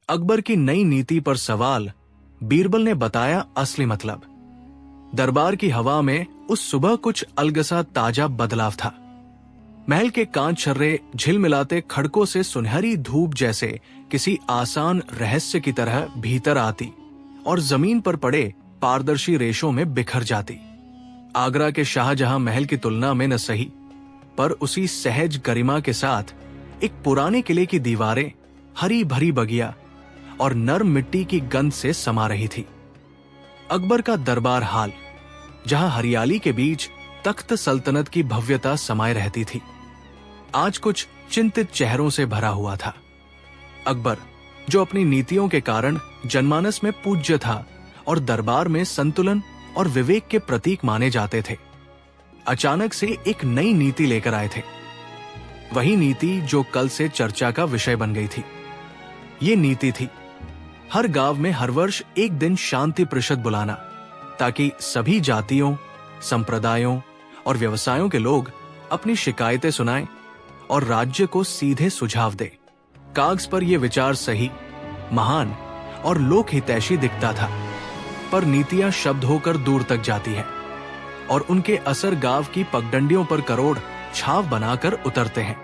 अकबर की नई नीति पर सवाल। बीरबल ने बताया असली मतलब। दरबार की हवा में उस सुबह कुछ अलगसा ताजा बदलाव था। महल के कांच छर्रे झिलमिलाते खड़कों से सुनहरी धूप जैसे किसी आसान रहस्य की तरह भीतर आती और जमीन पर पड़े पारदर्शी रेशों में बिखर जाती। आगरा के शाहजहां महल की तुलना में न सही, पर उसी सहज गरिमा के साथ एक पुराने किले की दीवारें, हरी भरी बगिया और नर्म मिट्टी की गंध से समा रही थी। अकबर का दरबार हाल, जहां हरियाली के बीच तख्त सल्तनत की भव्यता समाये रहती थी, आज कुछ चिंतित चेहरों से भरा हुआ था। अकबर, जो अपनी नीतियों के कारण जनमानस में पूज्य था और दरबार में संतुलन और विवेक के प्रतीक माने जाते थे, अचानक से एक नई नीति लेकर आए थे। वही नीति जो कल से चर्चा का विषय बन गई थी। ये नीति थी हर गांव में हर वर्ष एक दिन शांति परिषद बुलाना, ताकि सभी जातियों, संप्रदायों और व्यवसायों के लोग अपनी शिकायतें सुनाएं और राज्य को सीधे सुझाव दे। कागज पर यह विचार सही, महान और लोक हितैषी दिखता था, पर नीतियां शब्द होकर दूर तक जाती है और उनके असर गांव की पगडंडियों पर करोड़ छाव बनाकर उतरते हैं।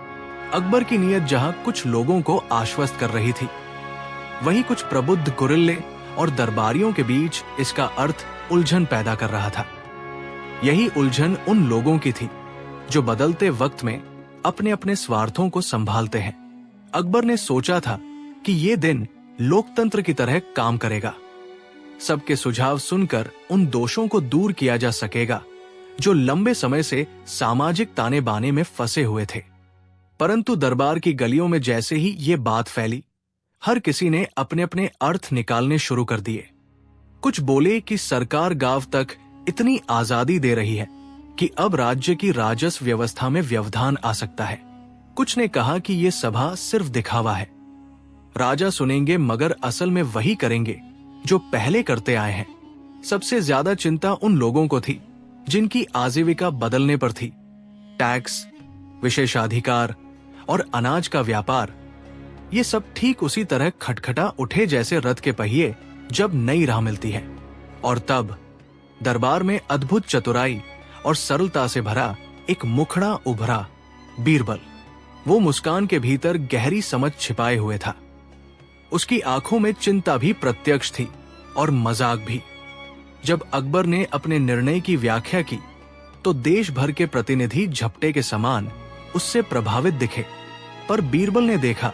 अकबर की नीयत जहां कुछ लोगों को आश्वस्त कर रही थी, वहीं कुछ प्रबुद्ध गुरिल्ले और दरबारियों के बीच इसका अर्थ उलझन पैदा कर रहा था। यही उलझन उन लोगों की थी जो बदलते वक्त में अपने अपने स्वार्थों को संभालते हैं। अकबर ने सोचा था कि ये दिन लोकतंत्र की तरह काम करेगा। सबके सुझाव सुनकर उन दोषों को दूर किया जा सकेगा जो लंबे समय से सामाजिक ताने बाने में फंसे हुए थे। परंतु दरबार की गलियों में जैसे ही ये बात फैली, हर किसी ने अपने अपने अर्थ निकालने शुरू कर दिए। कुछ बोले कि सरकार गांव तक इतनी आजादी दे रही है कि अब राज्य की राजस्व व्यवस्था में व्यवधान आ सकता है। कुछ ने कहा कि ये सभा सिर्फ दिखावा है, राजा सुनेंगे मगर असल में वही करेंगे जो पहले करते आए हैं। सबसे ज्यादा चिंता उन लोगों को थी जिनकी आजीविका बदलने पर थी। टैक्स, विशेषाधिकार और अनाज का व्यापार, ये सब ठीक उसी तरह खटखटा उठे जैसे रथ के पहिए जब नई राह मिलती है। और तब दरबार में अद्भुत चतुराई और सरलता से भरा एक मुखड़ा उभरा, बीरबल। वो मुस्कान के भीतर गहरी समझ छिपाए हुए था। उसकी आंखों में चिंता भी प्रत्यक्ष थी और मजाक भी। जब अकबर ने अपने निर्णय की व्याख्या की तो देश भर के प्रतिनिधि झपटे के समान उससे प्रभावित दिखे, पर बीरबल ने देखा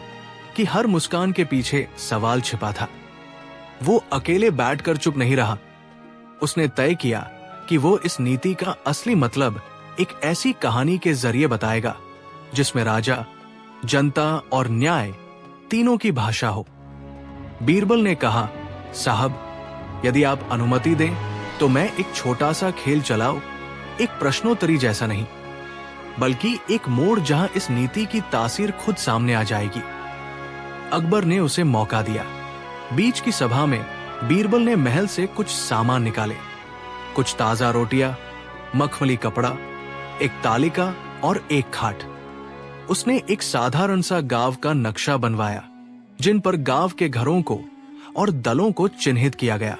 कि हर मुस्कान के पीछे सवाल छिपा था। वो अकेले बैठकर चुप नहीं रहा। उसने तय किया कि वो इस नीति का असली मतलब एक ऐसी कहानी के जरिए बताएगा जिसमें राजा, जनता और न्याय तीनों की भाषा हो। बीरबल ने कहा, साहब, यदि आप अनुमति दें तो मैं एक छोटा सा खेल चलाऊं, एक प्रश्नोत्तरी जैसा नहीं, बल्कि एक मोड़ जहां इस नीति की तासीर खुद सामने आ जाएगी। अकबर ने उसे मौका दिया। बीच की सभा में बीरबल ने महल से कुछ सामान निकाले, कुछ ताजा रोटियां, मखमली कपड़ा, एक तालिका और एक खाट। उसने एक साधारण सा गांव का नक्शा बनवाया जिन पर गांव के घरों को और दलों को चिन्हित किया गया।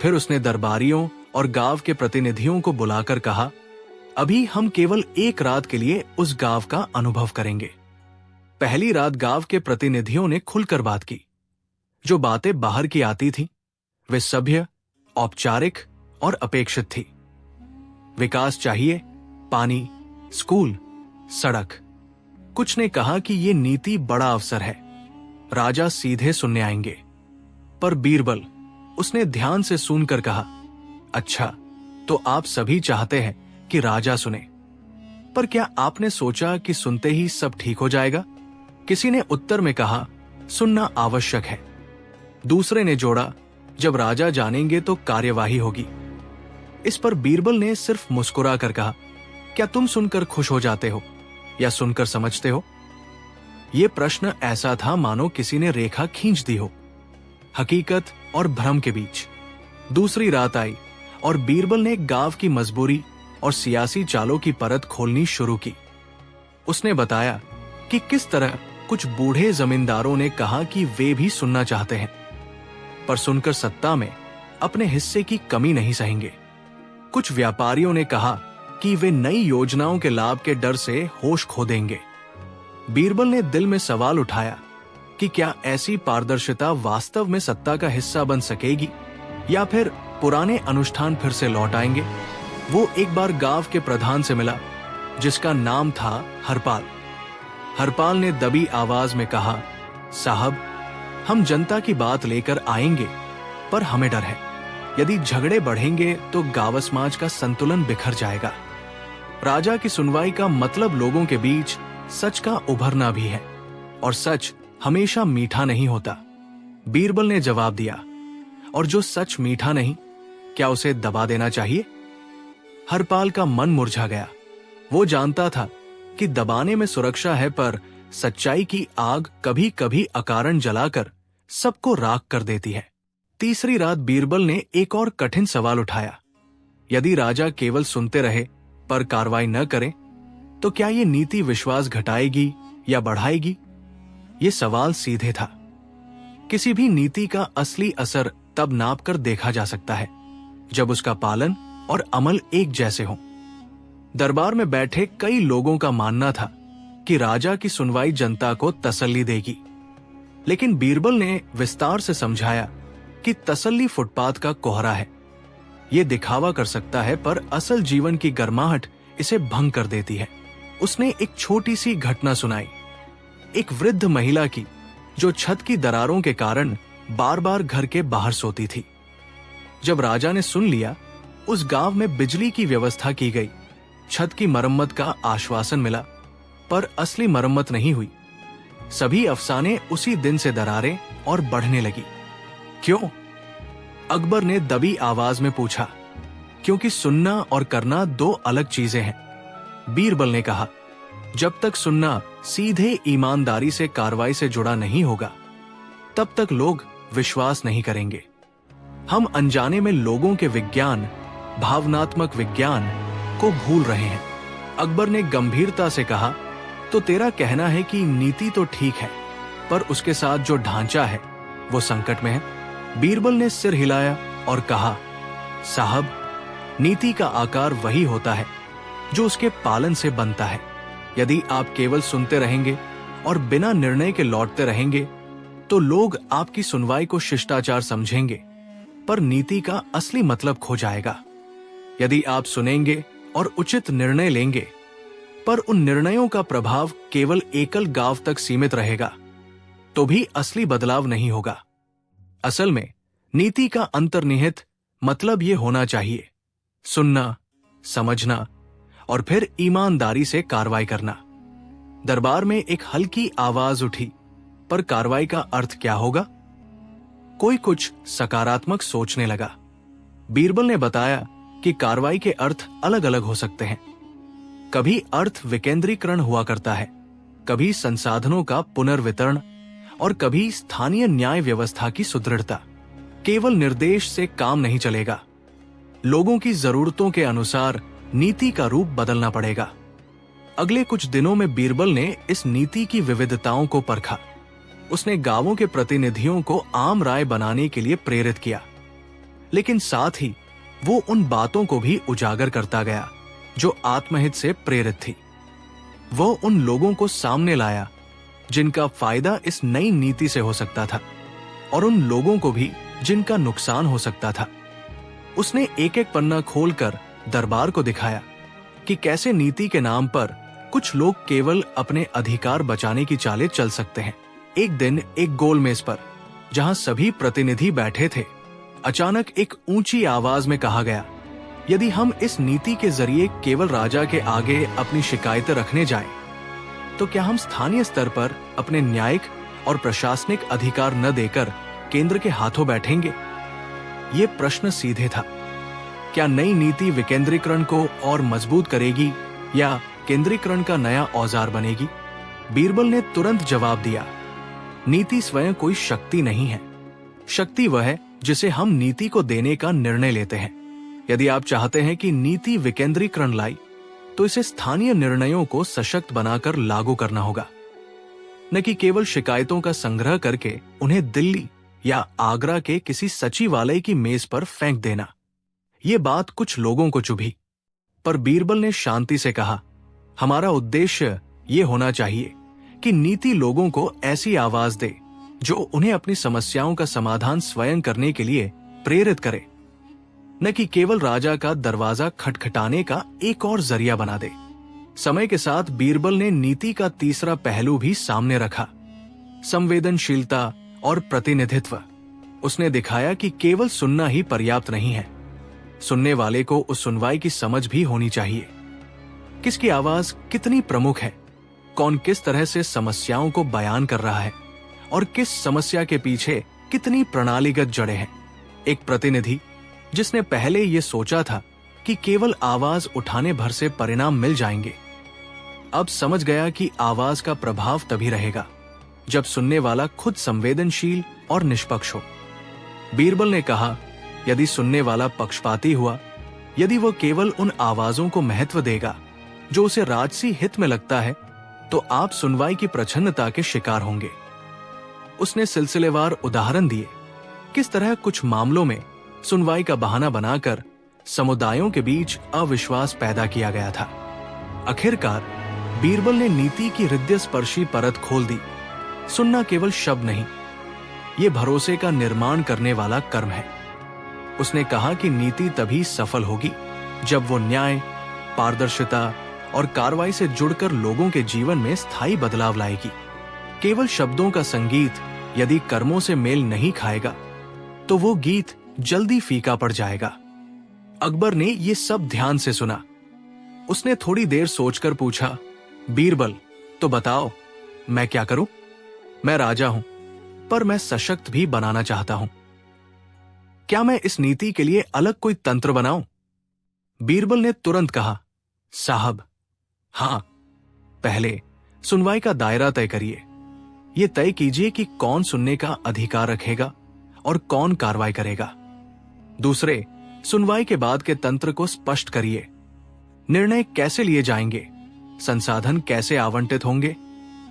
फिर उसने दरबारियों और गांव के प्रतिनिधियों को बुलाकर कहा, अभी हम केवल एक रात के लिए उस गांव का अनुभव करेंगे। पहली रात गांव के प्रतिनिधियों ने खुलकर बात की। जो बातें बाहर की आती थीं, वे सभ्य, औपचारिक और अपेक्षित थी। विकास चाहिए, पानी, स्कूल, सड़क। कुछ ने कहा कि ये नीति बड़ा अवसर है, राजा सीधे सुनने आएंगे। पर बीरबल, उसने ध्यान से सुनकर कहा, अच्छा, तो आप सभी चाहते हैं कि राजा सुने, पर क्या आपने सोचा कि सुनते ही सब ठीक हो जाएगा? किसी ने उत्तर में कहा, सुनना आवश्यक है। दूसरे ने जोड़ा, जब राजा जानेंगे तो कार्यवाही होगी। इस पर बीरबल ने सिर्फ मुस्कुरा कर कहा, क्या तुम सुनकर खुश हो जाते हो या सुनकर समझते हो? यह प्रश्न ऐसा था मानो किसी ने रेखा खींच दी हो, हकीकत और भ्रम के बीच। दूसरी रात आई और बीरबल ने गांव की मजबूरी और सियासी चालों की परत खोलनी शुरू की। उसने बताया कि किस तरह कुछ बूढ़े जमींदारों ने कहा कि वे भी सुनना चाहते हैं, पर सुनकर सत्ता में अपने हिस्से की कमी नहीं सहेंगे। कुछ व्यापारियों ने कहा कि वे नई योजनाओं के लाभ के डर से होश खो देंगे। बीरबल ने दिल में सवाल उठाया कि क्या ऐसी पारदर्शिता वास्तव में सत्ता का हिस्सा बन सकेगी या फिर पुराने अनुष्ठान फिर से लौट आएंगे। वो एक बार गांव के प्रधान से मिला जिसका नाम था हरपाल। हरपाल ने दबी आवाज में कहा, साहब, हम जनता की बात लेकर आएंगे, पर हमें डर है यदि झगड़े बढ़ेंगे तो गांव समाज का संतुलन बिखर जाएगा। राजा की सुनवाई का मतलब लोगों के बीच सच का उभरना भी है, और सच हमेशा मीठा नहीं होता। बीरबल ने जवाब दिया, और जो सच मीठा नहीं, क्या उसे दबा देना चाहिए? हरपाल का मन मुरझा गया। वो जानता था कि दबाने में सुरक्षा है, पर सच्चाई की आग कभी कभी अकारण जलाकर सबको राख कर देती है। तीसरी रात बीरबल ने एक और कठिन सवाल उठाया। यदि राजा केवल सुनते रहे पर कार्रवाई न करें, तो क्या ये नीति विश्वास घटाएगी या बढ़ाएगी? ये सवाल सीधे था। किसी भी नीति का असली असर तब नाप कर देखा जा सकता है जब उसका पालन और अमल एक जैसे हों। दरबार में बैठे कई लोगों का मानना था कि राजा की सुनवाई जनता को तसल्ली देगी, लेकिन बीरबल ने विस्तार से समझाया कि तसल्ली फुटपाथ का कोहरा है। यह दिखावा कर सकता है, पर असल जीवन की गर्माहट इसे भंग कर देती है। उसने एक छोटी सी घटना सुनाई, एक वृद्ध महिला की जो छत की दरारों के कारण बार बार घर के बाहर सोती थी। जब राजा ने सुन लिया, उस गांव में बिजली की व्यवस्था की गई, छत की मरम्मत का आश्वासन मिला, पर असली मरम्मत नहीं हुई। सभी अफसाने उसी दिन से दरारें और बढ़ने लगी। क्यों? अकबर ने दबी आवाज में पूछा। क्योंकि सुनना और करना दो अलग चीजें हैं। बीरबल ने कहा, जब तक सुनना सीधे ईमानदारी से कार्रवाई से जुड़ा नहीं होगा, तब तक लोग विश्वास नहीं करेंगे। हम अनजाने में लोगों के विज्ञान, भावनात्मक विज्ञान को भूल रहे हैं। अकबर ने गंभीरता से कहा, तो तेरा कहना है कि नीति तो ठीक है, पर उसके साथ जो ढांचा है वो संकट में है। बीरबल ने सिर हिलाया और कहा, साहब, नीति का आकार वही होता है जो उसके पालन से बनता है। यदि आप केवल सुनते रहेंगे और बिना निर्णय के लौटते रहेंगे, तो लोग आपकी सुनवाई को शिष्टाचार समझेंगे, पर नीति का असली मतलब खो जाएगा। यदि आप सुनेंगे और उचित निर्णय लेंगे, पर उन निर्णयों का प्रभाव केवल एकल गांव तक सीमित रहेगा, तो भी असली बदलाव नहीं होगा। असल में नीति का अंतर्निहित मतलब ये होना चाहिए, सुनना, समझना और फिर ईमानदारी से कार्रवाई करना। दरबार में एक हल्की आवाज उठी, पर कार्रवाई का अर्थ क्या होगा? कोई कुछ सकारात्मक सोचने लगा। बीरबल ने बताया कि कार्रवाई के अर्थ अलग अलग हो सकते हैं। कभी अर्थ विकेंद्रीकरण हुआ करता है, कभी संसाधनों का पुनर्वितरण और कभी स्थानीय न्याय व्यवस्था की सुदृढ़ता। केवल निर्देश से काम नहीं चलेगा, लोगों की जरूरतों के अनुसार नीति का रूप बदलना पड़ेगा। अगले कुछ दिनों में बीरबल ने इस नीति की विविधताओं को परखा। उसने गांवों के प्रतिनिधियों को आम राय बनाने के लिए प्रेरित किया, लेकिन साथ ही वो उन बातों को भी उजागर करता गया जो आत्महित से प्रेरित थी। वो उन लोगों को सामने लाया जिनका फायदा इस नई नीति से हो सकता था, और उन लोगों को भी जिनका नुकसान हो सकता था। उसने एक एक पन्ना खोलकर दरबार को दिखाया कि कैसे नीति के नाम पर कुछ लोग केवल अपने अधिकार बचाने की चालें चल सकते हैं। एक दिन एक गोल मेज पर, जहां सभी प्रतिनिधि बैठे थे, अचानक एक ऊंची आवाज में कहा गया, यदि हम इस नीति के जरिए केवल राजा के आगे अपनी शिकायतें रखने जाएं, तो क्या हम स्थानीय स्तर पर अपने न्यायिक और प्रशासनिक अधिकार न देकर केंद्र के हाथों बैठेंगे? ये प्रश्न सीधे था। क्या नई नीति विकेंद्रीकरण को और मजबूत करेगी या केंद्रीकरण का नया औजार बनेगी? बीरबल ने तुरंत जवाब दिया, नीति स्वयं कोई शक्ति नहीं है। शक्ति वह है जिसे हम नीति को देने का निर्णय लेते हैं। यदि आप चाहते हैं कि नीति विकेंद्रीकरण लाई, तो इसे स्थानीय निर्णयों को सशक्त बनाकर लागू करना होगा। न कि केवल शिकायतों का संग्रह करके उन्हें दिल्ली या आगरा के किसी सचिवालय की मेज पर फेंक देना। ये बात कुछ लोगों को चुभी, पर बीरबल ने शांति से कहा, हमारा उद्देश्य ये होना चाहिए कि नीति लोगों को ऐसी आवाज दे जो उन्हें अपनी समस्याओं का समाधान स्वयं करने के लिए प्रेरित करे, न कि केवल राजा का दरवाजा खटखटाने का एक और जरिया बना दे। समय के साथ बीरबल ने नीति का तीसरा पहलू भी सामने रखा, संवेदनशीलता और प्रतिनिधित्व। उसने दिखाया कि केवल सुनना ही पर्याप्त नहीं है, सुनने वाले को उस सुनवाई की समझ भी होनी चाहिए। किसकी आवाज कितनी प्रमुख है, कौन किस तरह से समस्याओं को बयान कर रहा है और किस समस्या के पीछे कितनी प्रणालीगत जड़ें हैं। एक प्रतिनिधि जिसने पहले यह सोचा था कि केवल आवाज उठाने भर से परिणाम मिल जाएंगे, अब समझ गया कि आवाज का प्रभाव तभी रहेगा जब सुनने वाला खुद संवेदनशील और निष्पक्ष हो। बीरबल ने कहा, यदि सुनने वाला पक्षपाती हुआ, यदि वो केवल उन आवाजों को महत्व देगा जो उसे राजसी हित में लगता है, तो आप सुनवाई की प्रछन्नता के शिकार होंगे। उसने सिलसिलेवार उदाहरण दिए, किस तरह कुछ मामलों में सुनवाई का बहाना बनाकर समुदायों के बीच अविश्वास पैदा किया गया था। आखिरकार बीरबल ने नीति की हृदयस्पर्शी परत खोल दी। सुनना केवल शब्द नहीं, ये भरोसे का निर्माण करने वाला कर्म है। उसने कहा कि नीति तभी सफल होगी जब वो न्याय, पारदर्शिता और कार्रवाई से जुड़कर लोगों के जीवन में स्थायी बदलाव लाएगी। केवल शब्दों का संगीत यदि कर्मों से मेल नहीं खाएगा, तो वो गीत जल्दी फीका पड़ जाएगा। अकबर ने ये सब ध्यान से सुना। उसने थोड़ी देर सोचकर पूछा, बीरबल, तो बताओ, मैं क्या करूं? मैं राजा हूं, पर मैं सशक्त भी बनाना चाहता हूं। क्या मैं इस नीति के लिए अलग कोई तंत्र बनाऊं? बीरबल ने तुरंत कहा, साहब, हां, पहले सुनवाई का दायरा तय करिए। यह तय कीजिए कि कौन सुनने का अधिकार रखेगा और कौन कार्रवाई करेगा। दूसरे, सुनवाई के बाद के तंत्र को स्पष्ट करिए। निर्णय कैसे लिए जाएंगे, संसाधन कैसे आवंटित होंगे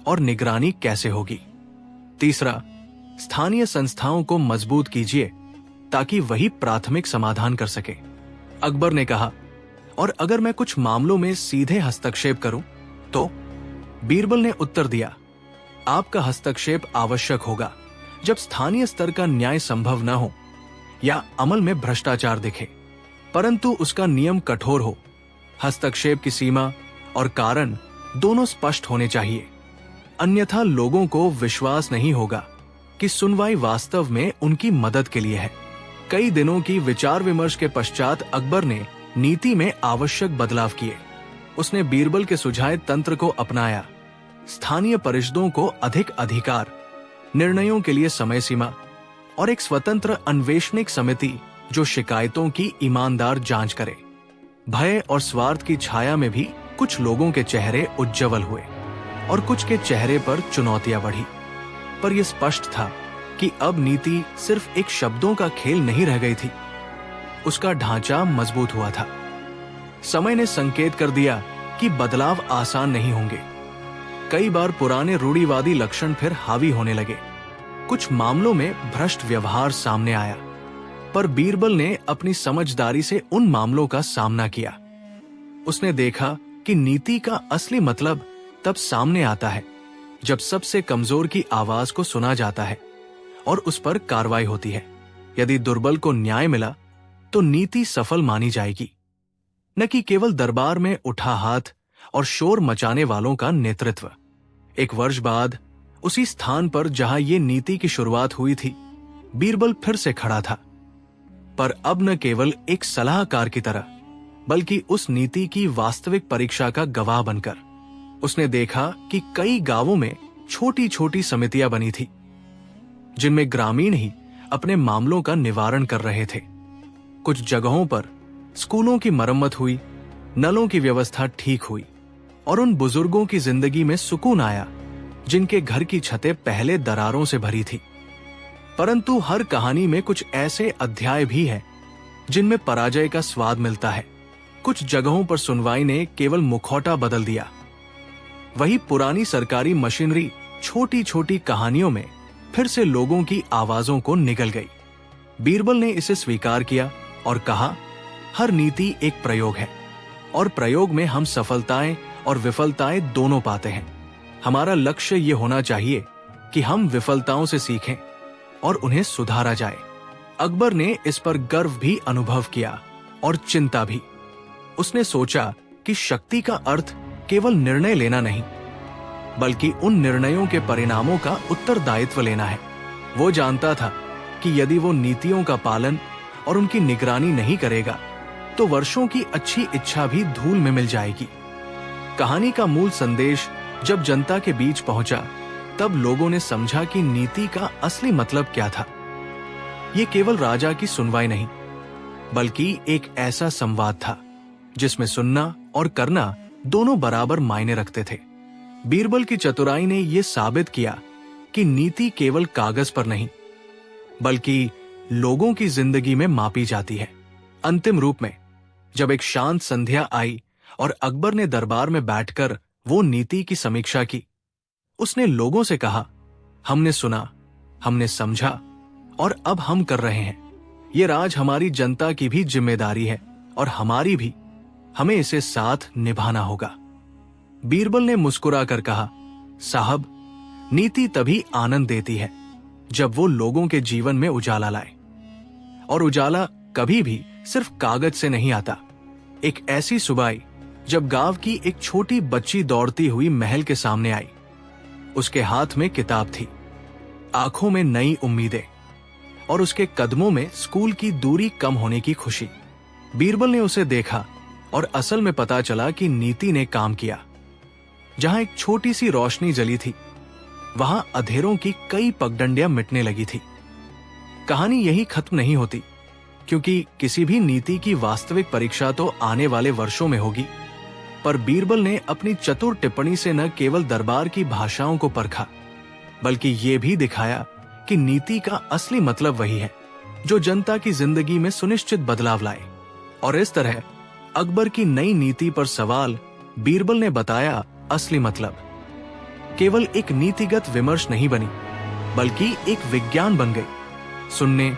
और निगरानी कैसे होगी। तीसरा, स्थानीय संस्थाओं को मजबूत कीजिए ताकि वही प्राथमिक समाधान कर सके। अकबर ने कहा, और अगर मैं कुछ मामलों में सीधे हस्तक्षेप करूं तो? बीरबल ने उत्तर दिया, आपका हस्तक्षेप आवश्यक होगा जब स्थानीय स्तर का न्याय संभव न हो या अमल में भ्रष्टाचार दिखे, परंतु उसका नियम कठोर हो। हस्तक्षेप की सीमा और कारण दोनों स्पष्ट होने चाहिए, अन्यथा लोगों को विश्वास नहीं होगा कि सुनवाई वास्तव में उनकी मदद के लिए है। कई दिनों की विचार विमर्श के पश्चात अकबर ने नीति में आवश्यक बदलाव किए। उसने बीरबल के सुझाए तंत्र को अपनाया। स्थानीय परिषदों को अधिक अधिकार, निर्णयों के लिए समय सीमा और एक स्वतंत्र अन्वेषणिक समिति जो शिकायतों की ईमानदार जांच करे। भय और स्वार्थ की छाया में भी कुछ लोगों के चेहरे उज्जवल हुए और कुछ के चेहरे पर चुनौतियां बढ़ी, पर यह स्पष्ट था कि अब नीति सिर्फ एक शब्दों का खेल नहीं रह गई थी, उसका ढांचा मजबूत हुआ था। समय ने संकेत कर दिया कि बदलाव आसान नहीं होंगे। कई बार पुराने रूढ़िवादी लक्षण फिर हावी होने लगे। कुछ मामलों में भ्रष्ट व्यवहार सामने आया, पर बीरबल ने अपनी समझदारी से उन मामलों का सामना किया। उसने देखा कि नीति का असली मतलब तब सामने आता है जब सबसे कमजोर की आवाज को सुना जाता है और उस पर कार्रवाई होती है। यदि दुर्बल को न्याय मिला तो नीति सफल मानी जाएगी, न कि केवल दरबार में उठा हाथ और शोर मचाने वालों का नेतृत्व। एक वर्ष बाद उसी स्थान पर जहां ये नीति की शुरुआत हुई थी, बीरबल फिर से खड़ा था, पर अब न केवल एक सलाहकार की तरह, बल्कि उस नीति की वास्तविक परीक्षा का गवाह बनकर। उसने देखा कि कई गांवों में छोटी छोटी समितियां बनी थी, जिनमें ग्रामीण ही अपने मामलों का निवारण कर रहे थे। कुछ जगहों पर स्कूलों की मरम्मत हुई, नलों की व्यवस्था ठीक हुई और उन बुजुर्गों की जिंदगी में सुकून आया जिनके घर की छतें पहले दरारों से भरी थी। परंतु हर कहानी में कुछ ऐसे अध्याय भी हैं जिनमें पराजय का स्वाद मिलता है। कुछ जगहों पर सुनवाई ने केवल मुखौटा बदल दिया। वही पुरानी सरकारी मशीनरी छोटी छोटी कहानियों में फिर से लोगों की आवाजों को निगल गई। बीरबल ने इसे स्वीकार किया और कहा, हर नीति एक प्रयोग है और प्रयोग में हम सफलताएं और विफलताएं दोनों पाते हैं। हमारा लक्ष्य ये होना चाहिए कि हम विफलताओं से सीखें और उन्हें सुधारा जाए। अकबर ने इस पर गर्व भी अनुभव किया और चिंता भी। उसने सोचा कि शक्ति का अर्थ केवल निर्णय लेना नहीं, बल्कि उन निर्णयों के परिणामों का उत्तरदायित्व लेना है। वो जानता था कि यदि वो नीतियों का पालन और उनकी निगरानी नहीं करेगा तो वर्षों की अच्छी इच्छा भी धूल में मिल जाएगी। कहानी का मूल संदेश जब जनता के बीच पहुंचा, तब लोगों ने समझा कि नीति का असली मतलब क्या था। ये केवल राजा की सुनवाई नहीं, बल्कि एक ऐसा संवाद था जिसमें सुनना और करना दोनों बराबर मायने रखते थे। बीरबल की चतुराई ने यह साबित किया कि नीति केवल कागज पर नहीं, बल्कि लोगों की जिंदगी में मापी जाती है। अंतिम रूप में जब एक शांत संध्या आई और अकबर ने दरबार में बैठकर वो नीति की समीक्षा की, उसने लोगों से कहा, हमने सुना, हमने समझा और अब हम कर रहे हैं। ये राज हमारी जनता की भी जिम्मेदारी है और हमारी भी। हमें इसे साथ निभाना होगा। बीरबल ने मुस्कुराकर कहा, साहब, नीति तभी आनंद देती है जब वो लोगों के जीवन में उजाला लाए, और उजाला कभी भी सिर्फ कागज से नहीं आता। एक ऐसी सुबह आई जब गांव की एक छोटी बच्ची दौड़ती हुई महल के सामने आई। उसके हाथ में किताब थी, आंखों में नई उम्मीदें और उसके कदमों में स्कूल की दूरी कम होने की खुशी। बीरबल ने उसे देखा और असल में पता चला कि नीति ने काम किया। जहां एक छोटी सी रोशनी जली थी, वहां अंधेरों की कई पगडंडियां मिटने लगी थी। कहानी यही खत्म नहीं होती, क्योंकि किसी भी नीति की वास्तविक परीक्षा तो आने वाले वर्षों में होगी। पर बीरबल ने अपनी चतुर टिप्पणी से न केवल दरबार की भाषाओं को परखा, बल्कि ये भी दिखाया कि नीति का असली मतलब वही है जो जनता की जिंदगी में सुनिश्चित बदलाव लाए। और इस तरह अकबर की नई नीति पर सवाल बीरबल ने बताया असली मतलब केवल एक नीतिगत विमर्श नहीं बनी, बल्कि एक विज्ञान बन गई। सुनने,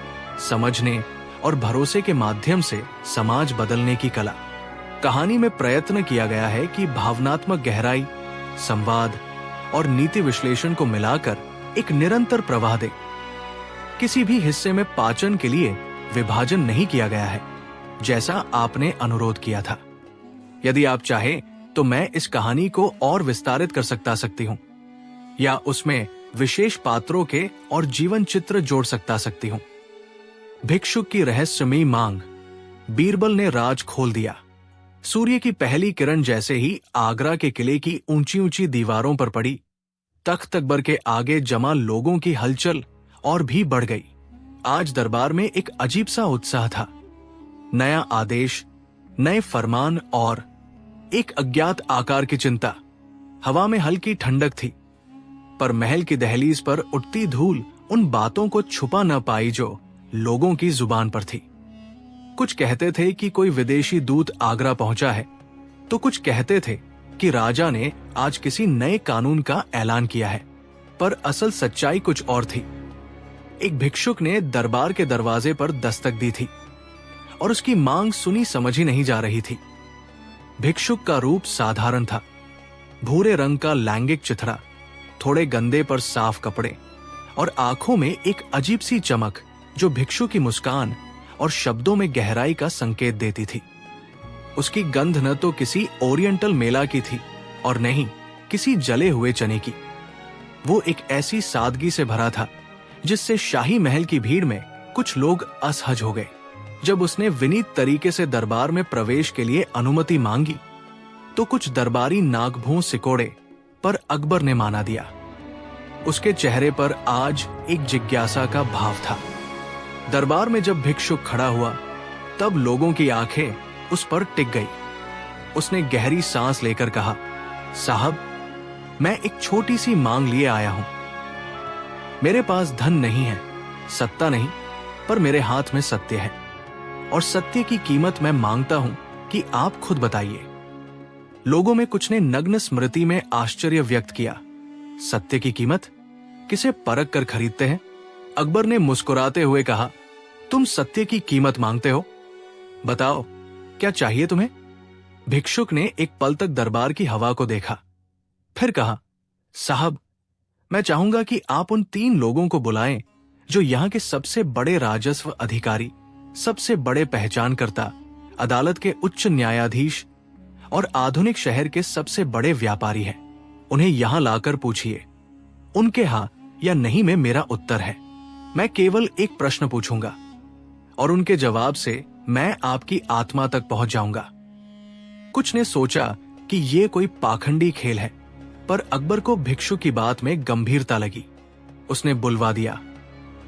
समझने और भरोसे के माध्यम से समाज बदलने की कला। कहानी में प्रयत्न किया गया है कि भावनात्मक गहराई, संवाद और नीति विश्लेषण को मिलाकर एक निरंतर प्रवाह दे। किसी भी हिस्से में पाचन के लिए विभाजन नहीं किया गया है, जैसा आपने अनुरोध किया था। यदि आप चाहें तो मैं इस कहानी को और विस्तारित कर सकती हूँ, या उसमें विशेष पात्रों के और जीवन चित्र जोड़ सकती हूँ। भिक्षुक की रहस्यमयी मांग। बीरबल ने राज खोल दिया। सूर्य की पहली किरण जैसे ही आगरा के किले की ऊंची ऊंची दीवारों पर पड़ी, तख्त अकबर के आगे जमा लोगों की हलचल और भी बढ़ गई। आज दरबार में एक अजीब सा उत्साह था। नया आदेश, नए फरमान और एक अज्ञात आकार की चिंता। हवा में हल्की ठंडक थी, पर महल की दहलीज पर उठती धूल उन बातों को छुपा न पाई जो लोगों की जुबान पर थी। कुछ कहते थे कि कोई विदेशी दूत आगरा पहुंचा है, तो कुछ कहते थे कि राजा ने आज किसी नए कानून का ऐलान किया है, पर असल सच्चाई कुछ और थी। एक भिक्षुक ने दरबार के दरवाजे पर दस्तक दी थी और उसकी मांग सुनी समझी नहीं जा रही थी। भिक्षुक का रूप साधारण था, भूरे रंग का लैंगिक चिथड़ा, थोड़े गंदे पर साफ कपड़े और आंखों में एक अजीब सी चमक जो भिक्षु की मुस्कान और शब्दों में गहराई का संकेत देती थी। उसकी गंध न तो किसी ओरिएंटल मेला की थी और न ही किसी जले हुए चने की। वो एक ऐसी सादगी से भरा था जिससे शाही महल की भीड़ में कुछ लोग असहज हो गए। जब उसने विनीत तरीके से दरबार में प्रवेश के लिए अनुमति मांगी, तो कुछ दरबारी नागभों सिकोड़े, पर अकबर ने माना दिया। उसके चेहरे पर आज एक जिज्ञासा का भाव था। दरबार में जब भिक्षुक खड़ा हुआ, तब लोगों की आंखें उस पर टिक गई। उसने गहरी सांस लेकर कहा, साहब, मैं एक छोटी सी मांग लिए आया हूं। मेरे पास धन नहीं है, सत्ता नहीं, पर मेरे हाथ में सत्य है, और सत्य की कीमत मैं मांगता हूं कि आप खुद बताइए। लोगों में कुछ ने नग्न स्मृति में आश्चर्य व्यक्त किया। सत्य की कीमत किसे परख कर खरीदते हैं? अकबर ने मुस्कुराते हुए कहा, तुम सत्य की कीमत मांगते हो? बताओ, क्या चाहिए तुम्हें? भिक्षुक ने एक पल तक दरबार की हवा को देखा, फिर कहा, साहब, मैं चाहूंगा कि आप उन 3 लोगों को बुलाएं जो यहां के सबसे बड़े राजस्व अधिकारी, सबसे बड़े पहचानकर्ता, अदालत के उच्च न्यायाधीश और आधुनिक शहर के सबसे बड़े व्यापारी हैं। उन्हें यहां लाकर पूछिए। उनके हां या नहीं में मेरा उत्तर है। मैं केवल एक प्रश्न पूछूंगा और उनके जवाब से मैं आपकी आत्मा तक पहुंच जाऊंगा। कुछ ने सोचा कि यह कोई पाखंडी खेल है, पर अकबर को भिक्षु की बात में गंभीरता लगी। उसने बुलवा दिया।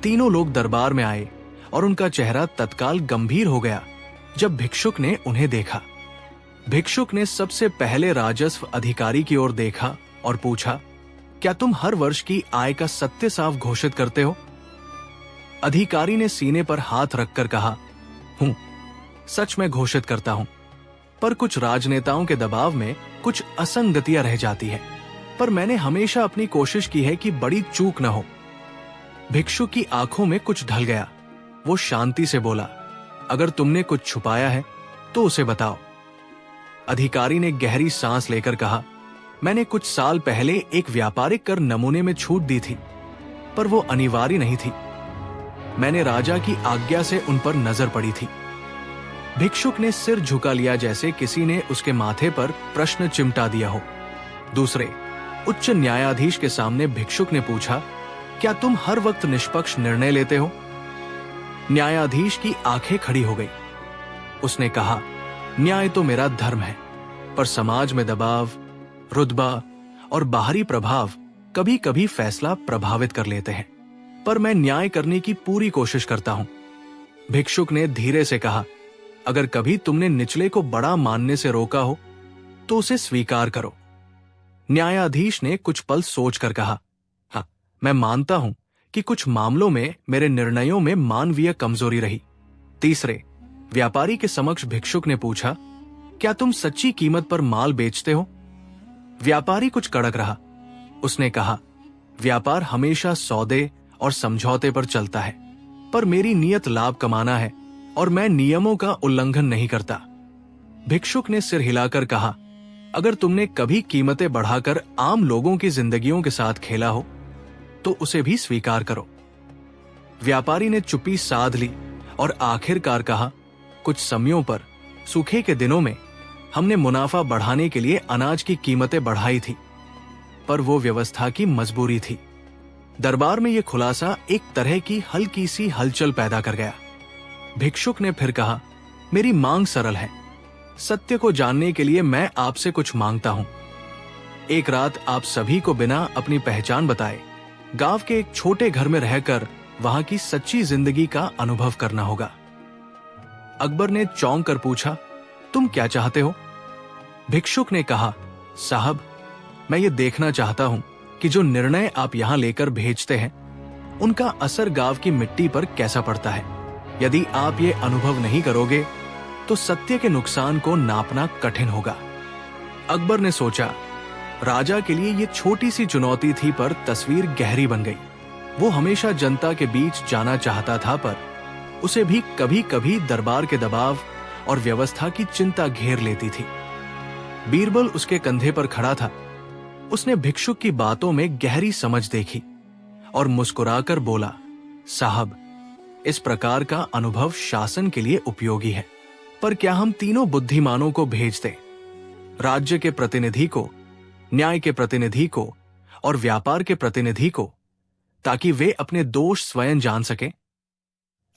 तीनों लोग दरबार में आए और उनका चेहरा तत्काल गंभीर हो गया जब भिक्षुक ने उन्हें देखा। भिक्षुक ने सबसे पहले राजस्व अधिकारी की ओर देखा और पूछा, क्या तुम हर वर्ष की आय का सत्य साफ घोषित करते हो? अधिकारी ने सीने पर हाथ रखकर कहा, हूं, सच में घोषित करता हूं, पर कुछ राजनेताओं के दबाव में कुछ असंगतियां रह जाती है, पर मैंने हमेशा अपनी कोशिश की है कि बड़ी चूक न हो। भिक्षु की आंखों में कुछ ढल गया। वो शांति से बोला, अगर तुमने कुछ छुपाया है तो उसे बताओ। अधिकारी ने गहरी सांस लेकर कहा, मैंने कुछ साल पहले एक व्यापारिक कर नमूने में छूट दी थी, पर वो अनिवार्य नहीं थी। मैंने राजा की आज्ञा से उन पर नजर पड़ी थी। भिक्षुक ने सिर झुका लिया जैसे किसी ने उसके माथे पर प्रश्न चिमटा दिया हो। दूसरे उच्च न्यायाधीश के सामने भिक्षुक ने पूछा, क्या तुम हर वक्त निष्पक्ष निर्णय लेते हो? न्यायाधीश की आंखें खड़ी हो गई। उसने कहा, न्याय तो मेरा धर्म है, पर समाज में दबाव, रुतबा और बाहरी प्रभाव कभी कभी फैसला प्रभावित कर लेते हैं, पर मैं न्याय करने की पूरी कोशिश करता हूं। भिक्षुक ने धीरे से कहा, अगर कभी तुमने निचले को बड़ा मानने से रोका हो तो उसे स्वीकार करो। न्यायाधीश ने कुछ पल सोचकर कहा, हाँ, मैं मानता हूं कि कुछ मामलों में मेरे निर्णयों में मानवीय कमजोरी रही। तीसरे व्यापारी के समक्ष भिक्षुक ने पूछा, क्या तुम सच्ची कीमत पर माल बेचते हो? व्यापारी कुछ कड़क रहा। उसने कहा, व्यापार हमेशा सौदे और समझौते पर चलता है, पर मेरी नीयत लाभ कमाना है और मैं नियमों का उल्लंघन नहीं करता। भिक्षुक ने सिर हिलाकर कहा, अगर तुमने कभी कीमतें बढ़ाकर आम लोगों की जिंदगियों के साथ खेला हो तो उसे भी स्वीकार करो। व्यापारी ने चुप्पी साध ली और आखिरकार कहा, कुछ समयों पर सूखे के दिनों में हमने मुनाफा बढ़ाने के लिए अनाज की कीमतें बढ़ाई थी, पर वो व्यवस्था की मजबूरी थी। दरबार में यह खुलासा एक तरह की हल्की सी हलचल पैदा कर गया। भिक्षुक ने फिर कहा, मेरी मांग सरल है। सत्य को जानने के लिए मैं आपसे कुछ मांगता हूं। एक रात आप सभी को बिना अपनी पहचान बताए गांव के एक छोटे घर में रहकर वहां की सच्ची जिंदगी का अनुभव करना होगा। अकबर ने चौंक कर पूछा, तुम क्या चाहते हो? भिक्षुक ने कहा, साहब, मैं ये देखना चाहता हूं कि जो निर्णय आप यहां लेकर भेजते हैं उनका असर गांव की मिट्टी पर कैसा पड़ता है। यदि आप ये अनुभव नहीं करोगे तो सत्य के नुकसान को नापना कठिन होगा। अकबर ने सोचा, राजा के लिए ये छोटी सी चुनौती थी, पर तस्वीर गहरी बन गई। वो हमेशा जनता के बीच जाना चाहता था, पर उसे भी कभी कभी दरबार के दबाव और व्यवस्था की चिंता घेर लेती थी। बीरबल उसके कंधे पर खड़ा था। उसने भिक्षुक की बातों में गहरी समझ देखी और मुस्कुराकर बोला, साहब, इस प्रकार का अनुभव शासन के लिए उपयोगी है, पर क्या हम तीनों बुद्धिमानों को भेज दें, राज्य के प्रतिनिधि को, न्याय के प्रतिनिधि को और व्यापार के प्रतिनिधि को, ताकि वे अपने दोष स्वयं जान सकें?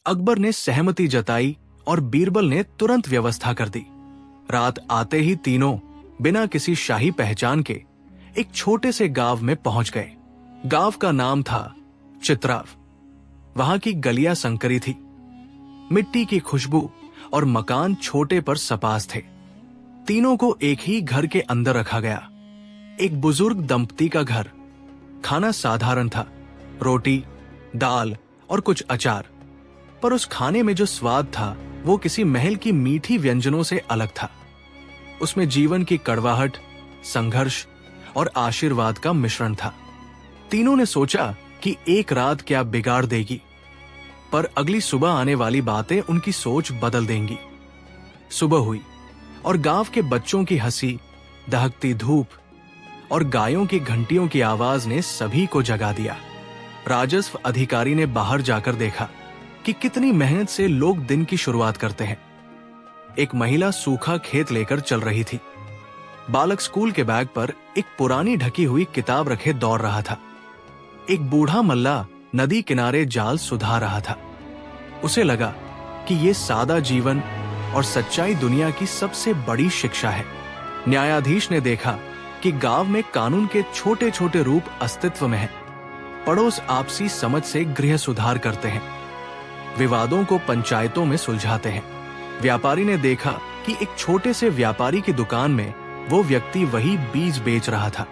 अकबर ने सहमति जताई और बीरबल ने तुरंत व्यवस्था कर दी। रात आते ही तीनों बिना किसी शाही पहचान के एक छोटे से गांव में पहुंच गए। गांव का नाम था चित्राव। वहां की गलियां संकरी थी, मिट्टी की खुशबू और मकान छोटे पर सपास थे। तीनों को एक ही घर के अंदर रखा गया, एक बुजुर्ग दंपति का घर। खाना साधारण था, रोटी, दाल और कुछ अचार, पर उस खाने में जो स्वाद था वो किसी महल की मीठी व्यंजनों से अलग था। उसमें जीवन की कड़वाहट, संघर्ष और आशीर्वाद का मिश्रण था। तीनों ने सोचा कि एक रात क्या बिगाड़ देगी, पर अगली सुबह आने वाली बातें उनकी सोच बदल देंगी। सुबह हुई और गांव के बच्चों की हंसी, दहकती धूप और गायों की घंटियों की आवाज ने सभी को जगा दिया। राजस्व अधिकारी ने बाहर जाकर देखा कि कितनी मेहनत से लोग दिन की शुरुआत करते हैं। एक महिला सूखा खेत लेकर चल रही थी। बालक स्कूल के बैग पर एक पुरानी ढकी हुई किताब रखे दौड़ रहा था। एक बूढ़ा मल्ला नदी किनारे जाल सुधार रहा था। उसे लगा कि ये सादा जीवन और सच्चाई दुनिया की सबसे बड़ी शिक्षा है। न्यायाधीश ने देखा कि गांव में कानून के छोटे छोटे रूप अस्तित्व में हैं। पड़ोस आपसी समझ से गृह सुधार करते हैं, विवादों को पंचायतों में सुलझाते हैं। व्यापारी ने देखा कि एक छोटे से व्यापारी की दुकान में वो व्यक्ति वही बीज बेच रहा था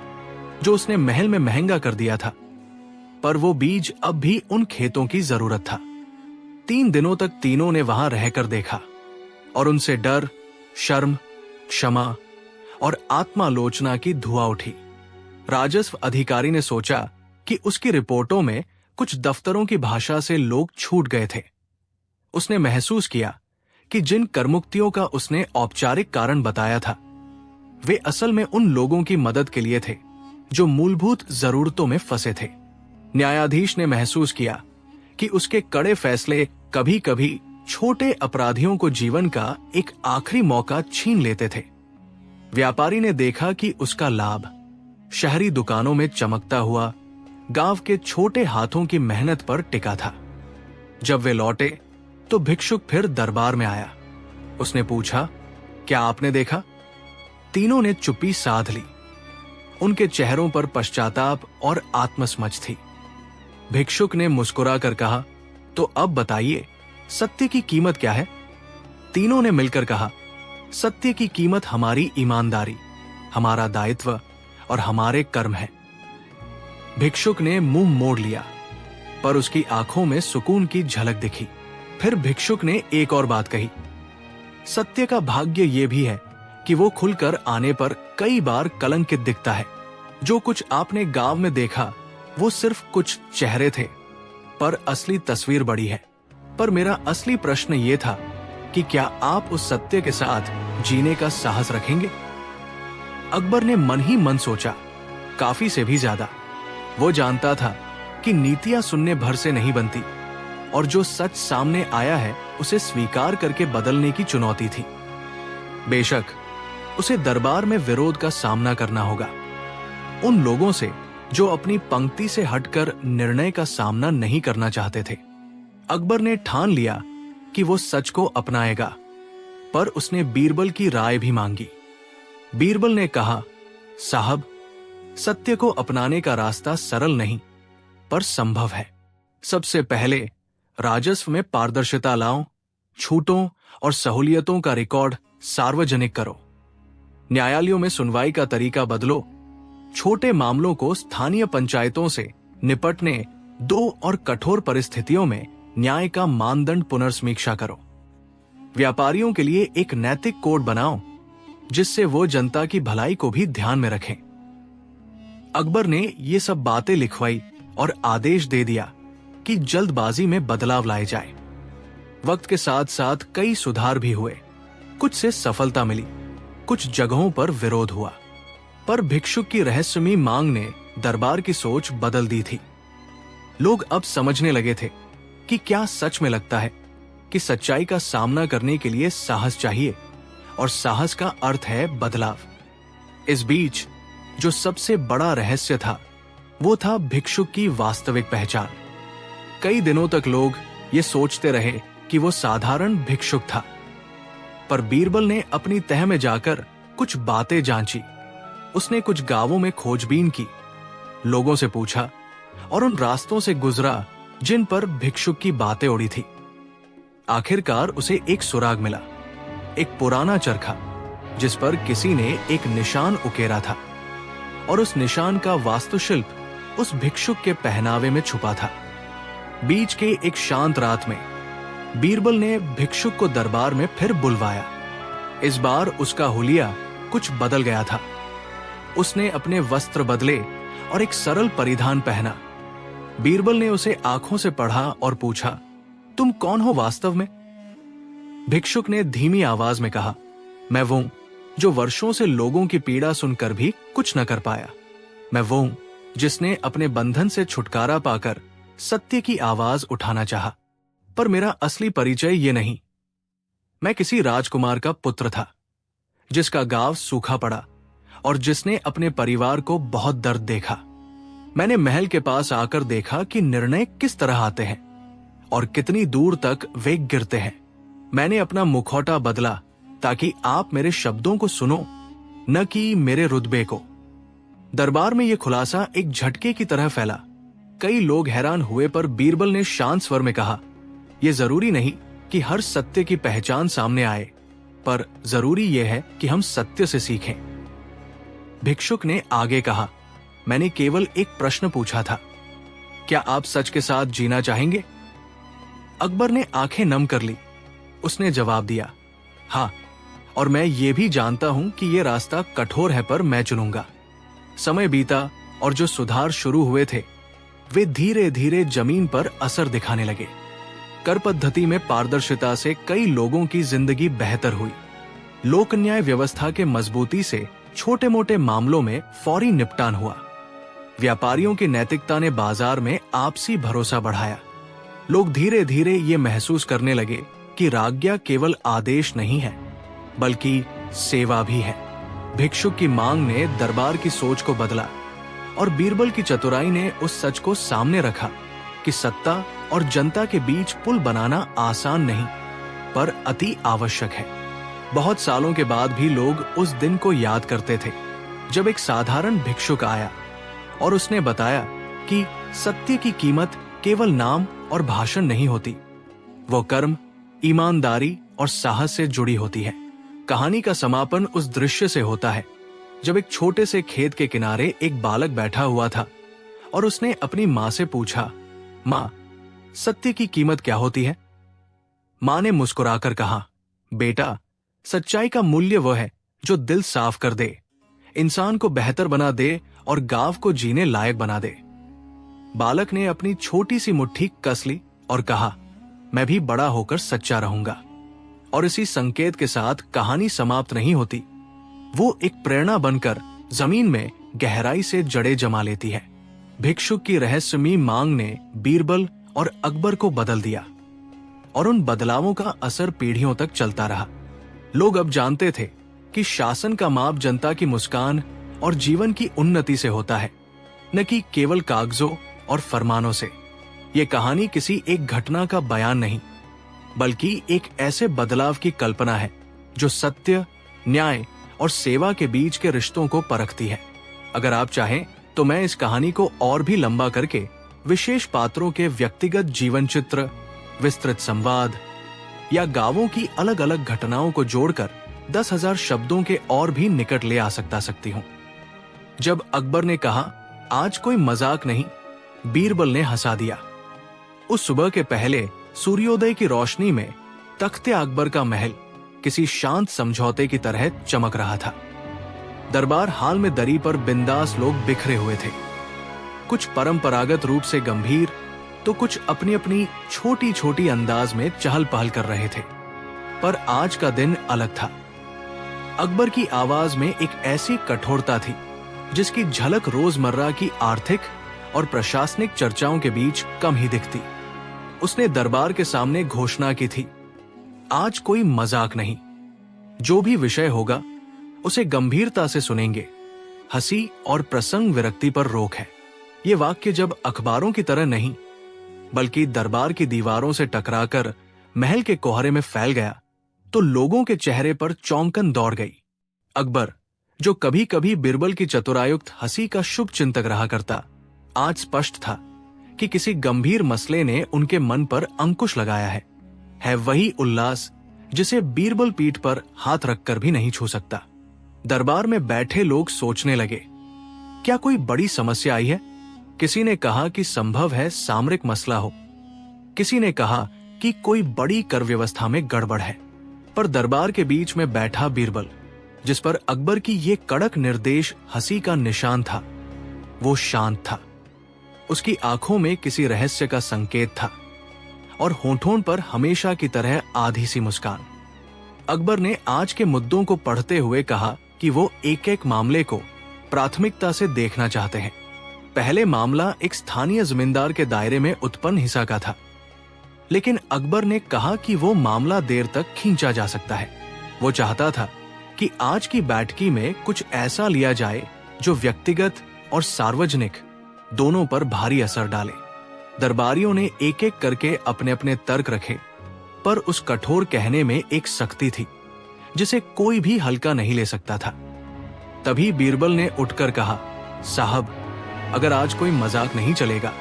जो उसने महल में महंगा कर दिया था, पर वो बीज अब भी उन खेतों की जरूरत था। 3 दिनों तक तीनों ने वहां रहकर देखा और उनसे डर, शर्म, क्षमा और आत्मालोचना की धुआं उठी। राजस्व अधिकारी ने सोचा कि उसकी रिपोर्टों में कुछ दफ्तरों की भाषा से लोग छूट गए थे। उसने महसूस किया कि जिन करमुक्तियों का उसने औपचारिक कारण बताया था, वे असल में उन लोगों की मदद के लिए थे जो मूलभूत जरूरतों में फंसे थे। न्यायाधीश ने महसूस किया कि उसके कड़े फैसले कभी-कभी छोटे अपराधियों को जीवन का एक आखिरी मौका छीन लेते थे। व्यापारी ने देखा कि उसका लाभ शहरी दुकानों में चमकता हुआ गांव के छोटे हाथों की मेहनत पर टिका था। जब वे लौटे तो भिक्षुक फिर दरबार में आया। उसने पूछा, क्या आपने देखा? तीनों ने चुप्पी साध ली। उनके चेहरों पर पश्चाताप और आत्मसमझ थी। भिक्षुक ने मुस्कुराकर कहा, तो अब बताइए, सत्य की कीमत क्या है? तीनों ने मिलकर कहा, सत्य की कीमत हमारी ईमानदारी, हमारा दायित्व और हमारे कर्म है। भिक्षुक ने मुंह मोड़ लिया, पर उसकी आंखों में सुकून की झलक दिखी। फिर भिक्षुक ने एक और बात कही, सत्य का भाग्य ये भी है कि वो खुलकर आने पर कई बार कलंकित दिखता है। जो कुछ आपने गांव में देखा वो सिर्फ कुछ चेहरे थे, पर असली तस्वीर बड़ी है। पर मेरा असली प्रश्न ये था कि क्या आप उस सत्य के साथ जीने का साहस रखेंगे? अकबर ने मन ही मन सोचा, काफी से भी ज्यादा। वो जानता था कि नीतियां सुनने भर से नहीं बनती और जो सच सामने आया है उसे स्वीकार करके बदलने की चुनौती थी। बेशक उसे दरबार में विरोध का सामना करना होगा, उन लोगों से जो अपनी पंक्ति से हटकर निर्णय का सामना नहीं करना चाहते थे। अकबर ने ठान लिया कि वो सच को अपनाएगा, पर उसने बीरबल की राय भी मांगी। बीरबल ने कहा, साहब, सत्य को अपनाने का रास्ता सरल नहीं पर संभव है। सबसे पहले राजस्व में पारदर्शिता लाओ, छूटों और सहूलियतों का रिकॉर्ड सार्वजनिक करो, न्यायालयों में सुनवाई का तरीका बदलो, छोटे मामलों को स्थानीय पंचायतों से निपटने दो और कठोर परिस्थितियों में न्याय का मानदंड पुनर्समीक्षा करो। व्यापारियों के लिए एक नैतिक कोड बनाओ जिससे वो जनता की भलाई को भी ध्यान में रखें। अकबर ने ये सब बातें लिखवाई और आदेश दे दिया कि जल्दबाजी में बदलाव लाए जाए। वक्त के साथ साथ कई सुधार भी हुए, कुछ से सफलता मिली, कुछ जगहों पर विरोध हुआ, पर भिक्षुक की रहस्यमयी मांग ने दरबार की सोच बदल दी थी। लोग अब समझने लगे थे कि क्या सच में लगता है कि सच्चाई का सामना करने के लिए साहस चाहिए और साहस का अर्थ है बदलाव। इस बीच जो सबसे बड़ा रहस्य था वो था भिक्षुक की वास्तविक पहचान। कई दिनों तक लोग ये सोचते रहे कि वो साधारण भिक्षुक था, पर बीरबल ने अपनी तह में जाकर कुछ बातें जांची। उसने कुछ गांवों में खोजबीन की, लोगों से पूछा और उन रास्तों से गुजरा जिन पर भिक्षुक की बातें उड़ी थी। आखिरकार उसे एक सुराग मिला, एक पुराना चरखा जिस पर किसी ने एक निशान उकेरा था, और उस निशान का वास्तुशिल्प उस भिक्षुक के पहनावे में छुपा था। बीच के एक शांत रात में बीरबल ने भिक्षुक को दरबार में फिर बुलवाया। इस बार उसका हुलिया कुछ बदल गया था। उसने अपने वस्त्र बदले और एक सरल परिधान पहना। बीरबल ने उसे आंखों से पढ़ा और पूछा, तुम कौन हो वास्तव में? भिक्षुक ने धीमी आवाज में कहा, मैं वो हूं जो वर्षों से लोगों की पीड़ा सुनकर भी कुछ न कर पाया। मैं वो हूं जिसने अपने बंधन से छुटकारा पाकर सत्य की आवाज उठाना चाहा, पर मेरा असली परिचय ये नहीं। मैं किसी राजकुमार का पुत्र था जिसका गांव सूखा पड़ा और जिसने अपने परिवार को बहुत दर्द देखा। मैंने महल के पास आकर देखा कि निर्णय किस तरह आते हैं और कितनी दूर तक वे गिरते हैं। मैंने अपना मुखौटा बदला ताकि आप मेरे शब्दों को सुनो, न कि मेरे रुतबे को। दरबार में यह खुलासा एक झटके की तरह फैला। कई लोग हैरान हुए, पर बीरबल ने शांत स्वर में कहा, यह जरूरी नहीं कि हर सत्य की पहचान सामने आए, पर जरूरी यह है कि हम सत्य से सीखें। भिक्षुक ने आगे कहा, मैंने केवल एक प्रश्न पूछा था, क्या आप सच के साथ जीना चाहेंगे? अकबर ने आंखें नम कर ली। उसने जवाब दिया, हाँ, और मैं ये भी जानता हूं कि यह रास्ता कठोर है, पर मैं चुनूंगा। समय बीता और जो सुधार शुरू हुए थे वे धीरे धीरे जमीन पर असर दिखाने लगे। कर पद्धति में पारदर्शिता से कई लोगों की जिंदगी बेहतर हुई। लोक न्याय व्यवस्था के मजबूती से छोटे मोटे मामलों में फौरी निपटान हुआ। व्यापारियों की नैतिकता ने बाजार में आपसी भरोसा बढ़ाया। लोग धीरे धीरे ये महसूस करने लगे कि राज्ञा केवल आदेश नहीं है, बल्कि सेवा भी है। भिक्षुक की मांग ने दरबार की सोच को बदला और बीरबल की चतुराई ने उस सच को सामने रखा कि सत्ता और जनता के बीच पुल बनाना आसान नहीं, पर अति आवश्यक है। बहुत सालों के बाद भी लोग उस दिन को याद करते थे जब एक साधारण भिक्षुक आया और उसने बताया कि सत्य की कीमत केवल नाम और भाषण नहीं होती, वो कर्म, ईमानदारी और साहस से जुड़ी होती है। कहानी का समापन उस दृश्य से होता है जब एक छोटे से खेत के किनारे एक बालक बैठा हुआ था और उसने अपनी मां से पूछा, मां, सत्य की कीमत क्या होती है? मां ने मुस्कुराकर कहा, बेटा, सच्चाई का मूल्य वह है जो दिल साफ कर दे, इंसान को बेहतर बना दे और गांव को जीने लायक बना दे। बालक ने अपनी छोटी सी मुट्ठी कस ली और कहा, मैं भी बड़ा होकर सच्चा रहूंगा। और इसी संकेत के साथ कहानी समाप्त नहीं होती, वो एक प्रेरणा बनकर जमीन में गहराई से जड़ें जमा लेती है। भिक्षुक की रहस्यमयी मांग ने बीरबल और अकबर को बदल दिया और उन बदलावों का असर पीढ़ियों तक चलता रहा। लोग अब जानते थे कि शासन का माप जनता की मुस्कान और जीवन की उन्नति से होता है, न कि केवल कागजों और फरमानों से। ये कहानी किसी एक घटना का बयान नहीं, बल्कि एक ऐसे बदलाव की कल्पना है जो सत्य, न्याय और सेवा के बीच के रिश्तों को परखती है। अगर आप चाहें तो मैं इस कहानी को और भी लंबा करके विशेष पात्रों के व्यक्तिगत जीवन चित्र, विस्तृत संवाद या गांवों की अलग अलग घटनाओं को जोड़कर 10,000 शब्दों के और भी निकट ले आ सकती हूं। जब अकबर ने कहा, आज कोई मजाक नहीं, बीरबल ने हंसा दिया। उस सुबह के पहले सूर्योदय की रोशनी में तख्ते अकबर का महल किसी शांत समझौते की तरह चमक रहा था। दरबार हाल में दरी पर बिंदास लोग बिखरे हुए थे, कुछ परंपरागत रूप से गंभीर, तो कुछ अपनी अपनी छोटी छोटी अंदाज में चहल पहल कर रहे थे। पर आज का दिन अलग था। अकबर की आवाज में एक ऐसी कठोरता थी जिसकी झलक रोजमर्रा की आर्थिक और प्रशासनिक चर्चाओं के बीच कम ही दिखती। उसने दरबार के सामने घोषणा की थी, आज कोई मजाक नहीं, जो भी विषय होगा उसे गंभीरता से सुनेंगे। हंसी और प्रसंग विरक्ति पर रोक है। ये वाक्य जब अखबारों की तरह नहीं, बल्कि दरबार की दीवारों से टकराकर महल के कोहरे में फैल गया, तो लोगों के चेहरे पर चौंकन दौड़ गई। अकबर, जो कभी कभी बीरबल की चतुरायुक्त हंसी का शुभ चिंतक रहा करता, आज स्पष्ट था कि किसी गंभीर मसले ने उनके मन पर अंकुश लगाया है वही उल्लास जिसे बीरबल पीठ पर हाथ रखकर भी नहीं छू सकता। दरबार में बैठे लोग सोचने लगे, क्या कोई बड़ी समस्या आई है? किसी ने कहा कि संभव है सामरिक मसला हो, किसी ने कहा कि कोई बड़ी कर व्यवस्था में गड़बड़ है। पर दरबार के बीच में बैठा बीरबल, जिस पर अकबर की ये कड़क निर्देश हंसी का निशान था, वो शांत था। उसकी आंखों में किसी रहस्य का संकेत था और होठों पर हमेशा की तरह आधी सी मुस्कान। अकबर ने आज के मुद्दों को पढ़ते हुए कहा कि वो एक एक मामले को प्राथमिकता से देखना चाहते हैं। पहले मामला एक स्थानीय जमींदार के दायरे में उत्पन्न हिस्सा का था, लेकिन अकबर ने कहा कि वो मामला देर तक खींचा जा सकता है। वो चाहता था कि आज की बैठकी में कुछ ऐसा लिया जाए जो व्यक्तिगत और सार्वजनिक दोनों पर भारी असर डाले। दरबारियों ने एक एक करके अपने अपने तर्क रखे, पर उस कठोर कहने में एक सख्ती थी जिसे कोई भी हल्का नहीं ले सकता था। तभी बीरबल ने उठकर कहा, साहब, अगर आज कोई मजाक नहीं चलेगा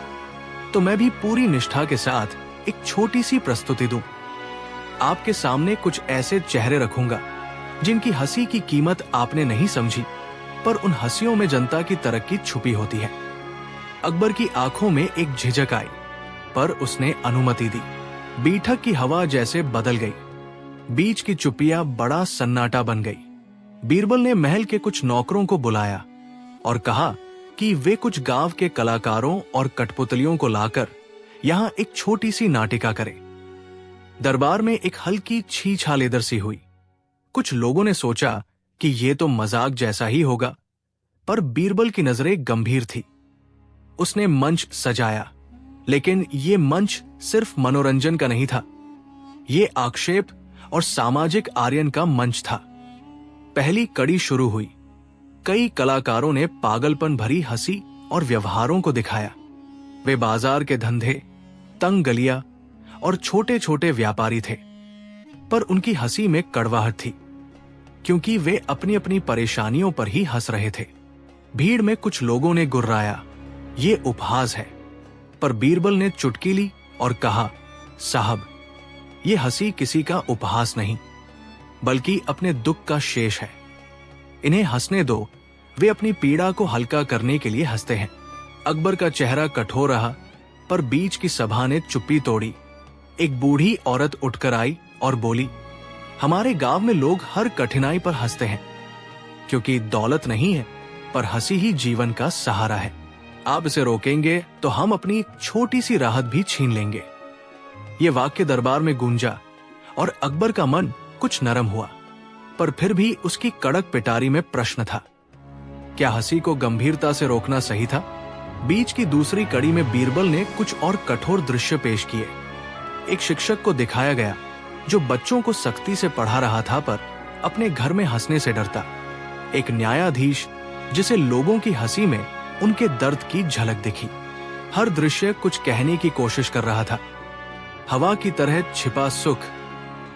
तो मैं भी पूरी निष्ठा के साथ एक छोटी सी प्रस्तुति दूं। आपके सामने कुछ ऐसे चेहरे रखूंगा जिनकी हंसी की कीमत आपने नहीं समझी, पर उन हंसियों में जनता की तरक्की छुपी होती है। अकबर की आंखों में एक झिझक आई, पर उसने अनुमति दी। बैठक की हवा जैसे बदल गई। बीच की चुप्पियां बड़ा सन्नाटा बन गई। बीरबल ने महल के कुछ नौकरों को बुलाया और कहा कि वे कुछ गांव के कलाकारों और कठपुतलियों को लाकर यहां एक छोटी सी नाटिका करें। दरबार में एक हल्की छीछालेदर सी हुई। कुछ लोगों ने सोचा कि ये तो मजाक जैसा ही होगा, पर बीरबल की नजरें गंभीर थी। उसने मंच सजाया, लेकिन ये मंच सिर्फ मनोरंजन का नहीं था, ये आक्षेप और सामाजिक आर्यन का मंच था। पहली कड़ी शुरू हुई। कई कलाकारों ने पागलपन भरी हंसी और व्यवहारों को दिखाया। वे बाजार के धंधे, तंग गलियां और छोटे छोटे व्यापारी थे, पर उनकी हंसी में कड़वाहट थी, क्योंकि वे अपनी अपनी परेशानियों पर ही हंस रहे थे। भीड़ में कुछ लोगों ने गुर्राया, ये उपहास है, पर बीरबल ने चुटकी ली और कहा, साहब, ये हंसी किसी का उपहास नहीं, बल्कि अपने दुख का शेष है। इन्हें हंसने दो, वे अपनी पीड़ा को हल्का करने के लिए हंसते हैं। अकबर का चेहरा कठोर रहा, पर बीच की सभा ने चुप्पी तोड़ी। एक बूढ़ी औरत उठकर आई और बोली, हमारे गांव में लोग हर कठिनाई पर हंसते हैं, क्योंकि दौलत नहीं है, पर हंसी ही जीवन का सहारा है। आप इसे रोकेंगे तो हम अपनी छोटी सी राहत भी छीन लेंगे। ये वाक्य दरबार में गूंजा और अकबर का मन कुछ नरम हुआ, पर फिर भी उसकी कड़क पिटारी में प्रश्न था। क्या हंसी को गंभीरता से रोकना सही था? बीच की दूसरी कड़ी में बीरबल ने कुछ और कठोर दृश्य पेश किए। एक शिक्षक को दिखाया गया जो बच्चों को सख्ती से पढ़ा रहा था, पर अपने घर में हंसने से डरता। एक न्यायाधीश जिसे लोगों की हंसी में उनके दर्द की झलक दिखी। हर दृश्य कुछ कहने की कोशिश कर रहा था। हवा की तरह छिपा सुख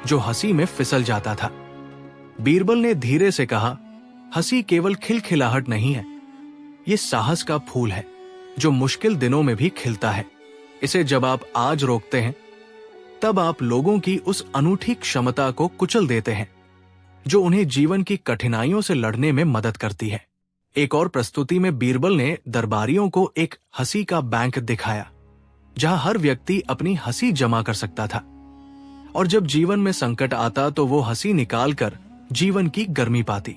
जो हंसी में फिसल जाता था। बीरबल ने धीरे से कहा, हंसी केवल खिलखिलाहट नहीं है, ये साहस का फूल है जो मुश्किल दिनों में भी खिलता है। इसे जब आप आज रोकते हैं, तब आप लोगों की उस अनूठी क्षमता को कुचल देते हैं जो उन्हें जीवन की कठिनाइयों से लड़ने में मदद करती है। एक और प्रस्तुति में बीरबल ने दरबारियों को एक हंसी का बैंक दिखाया, जहां हर व्यक्ति अपनी हंसी जमा कर सकता था, और जब जीवन में संकट आता तो वो हंसी निकालकर जीवन की गर्मी पाती।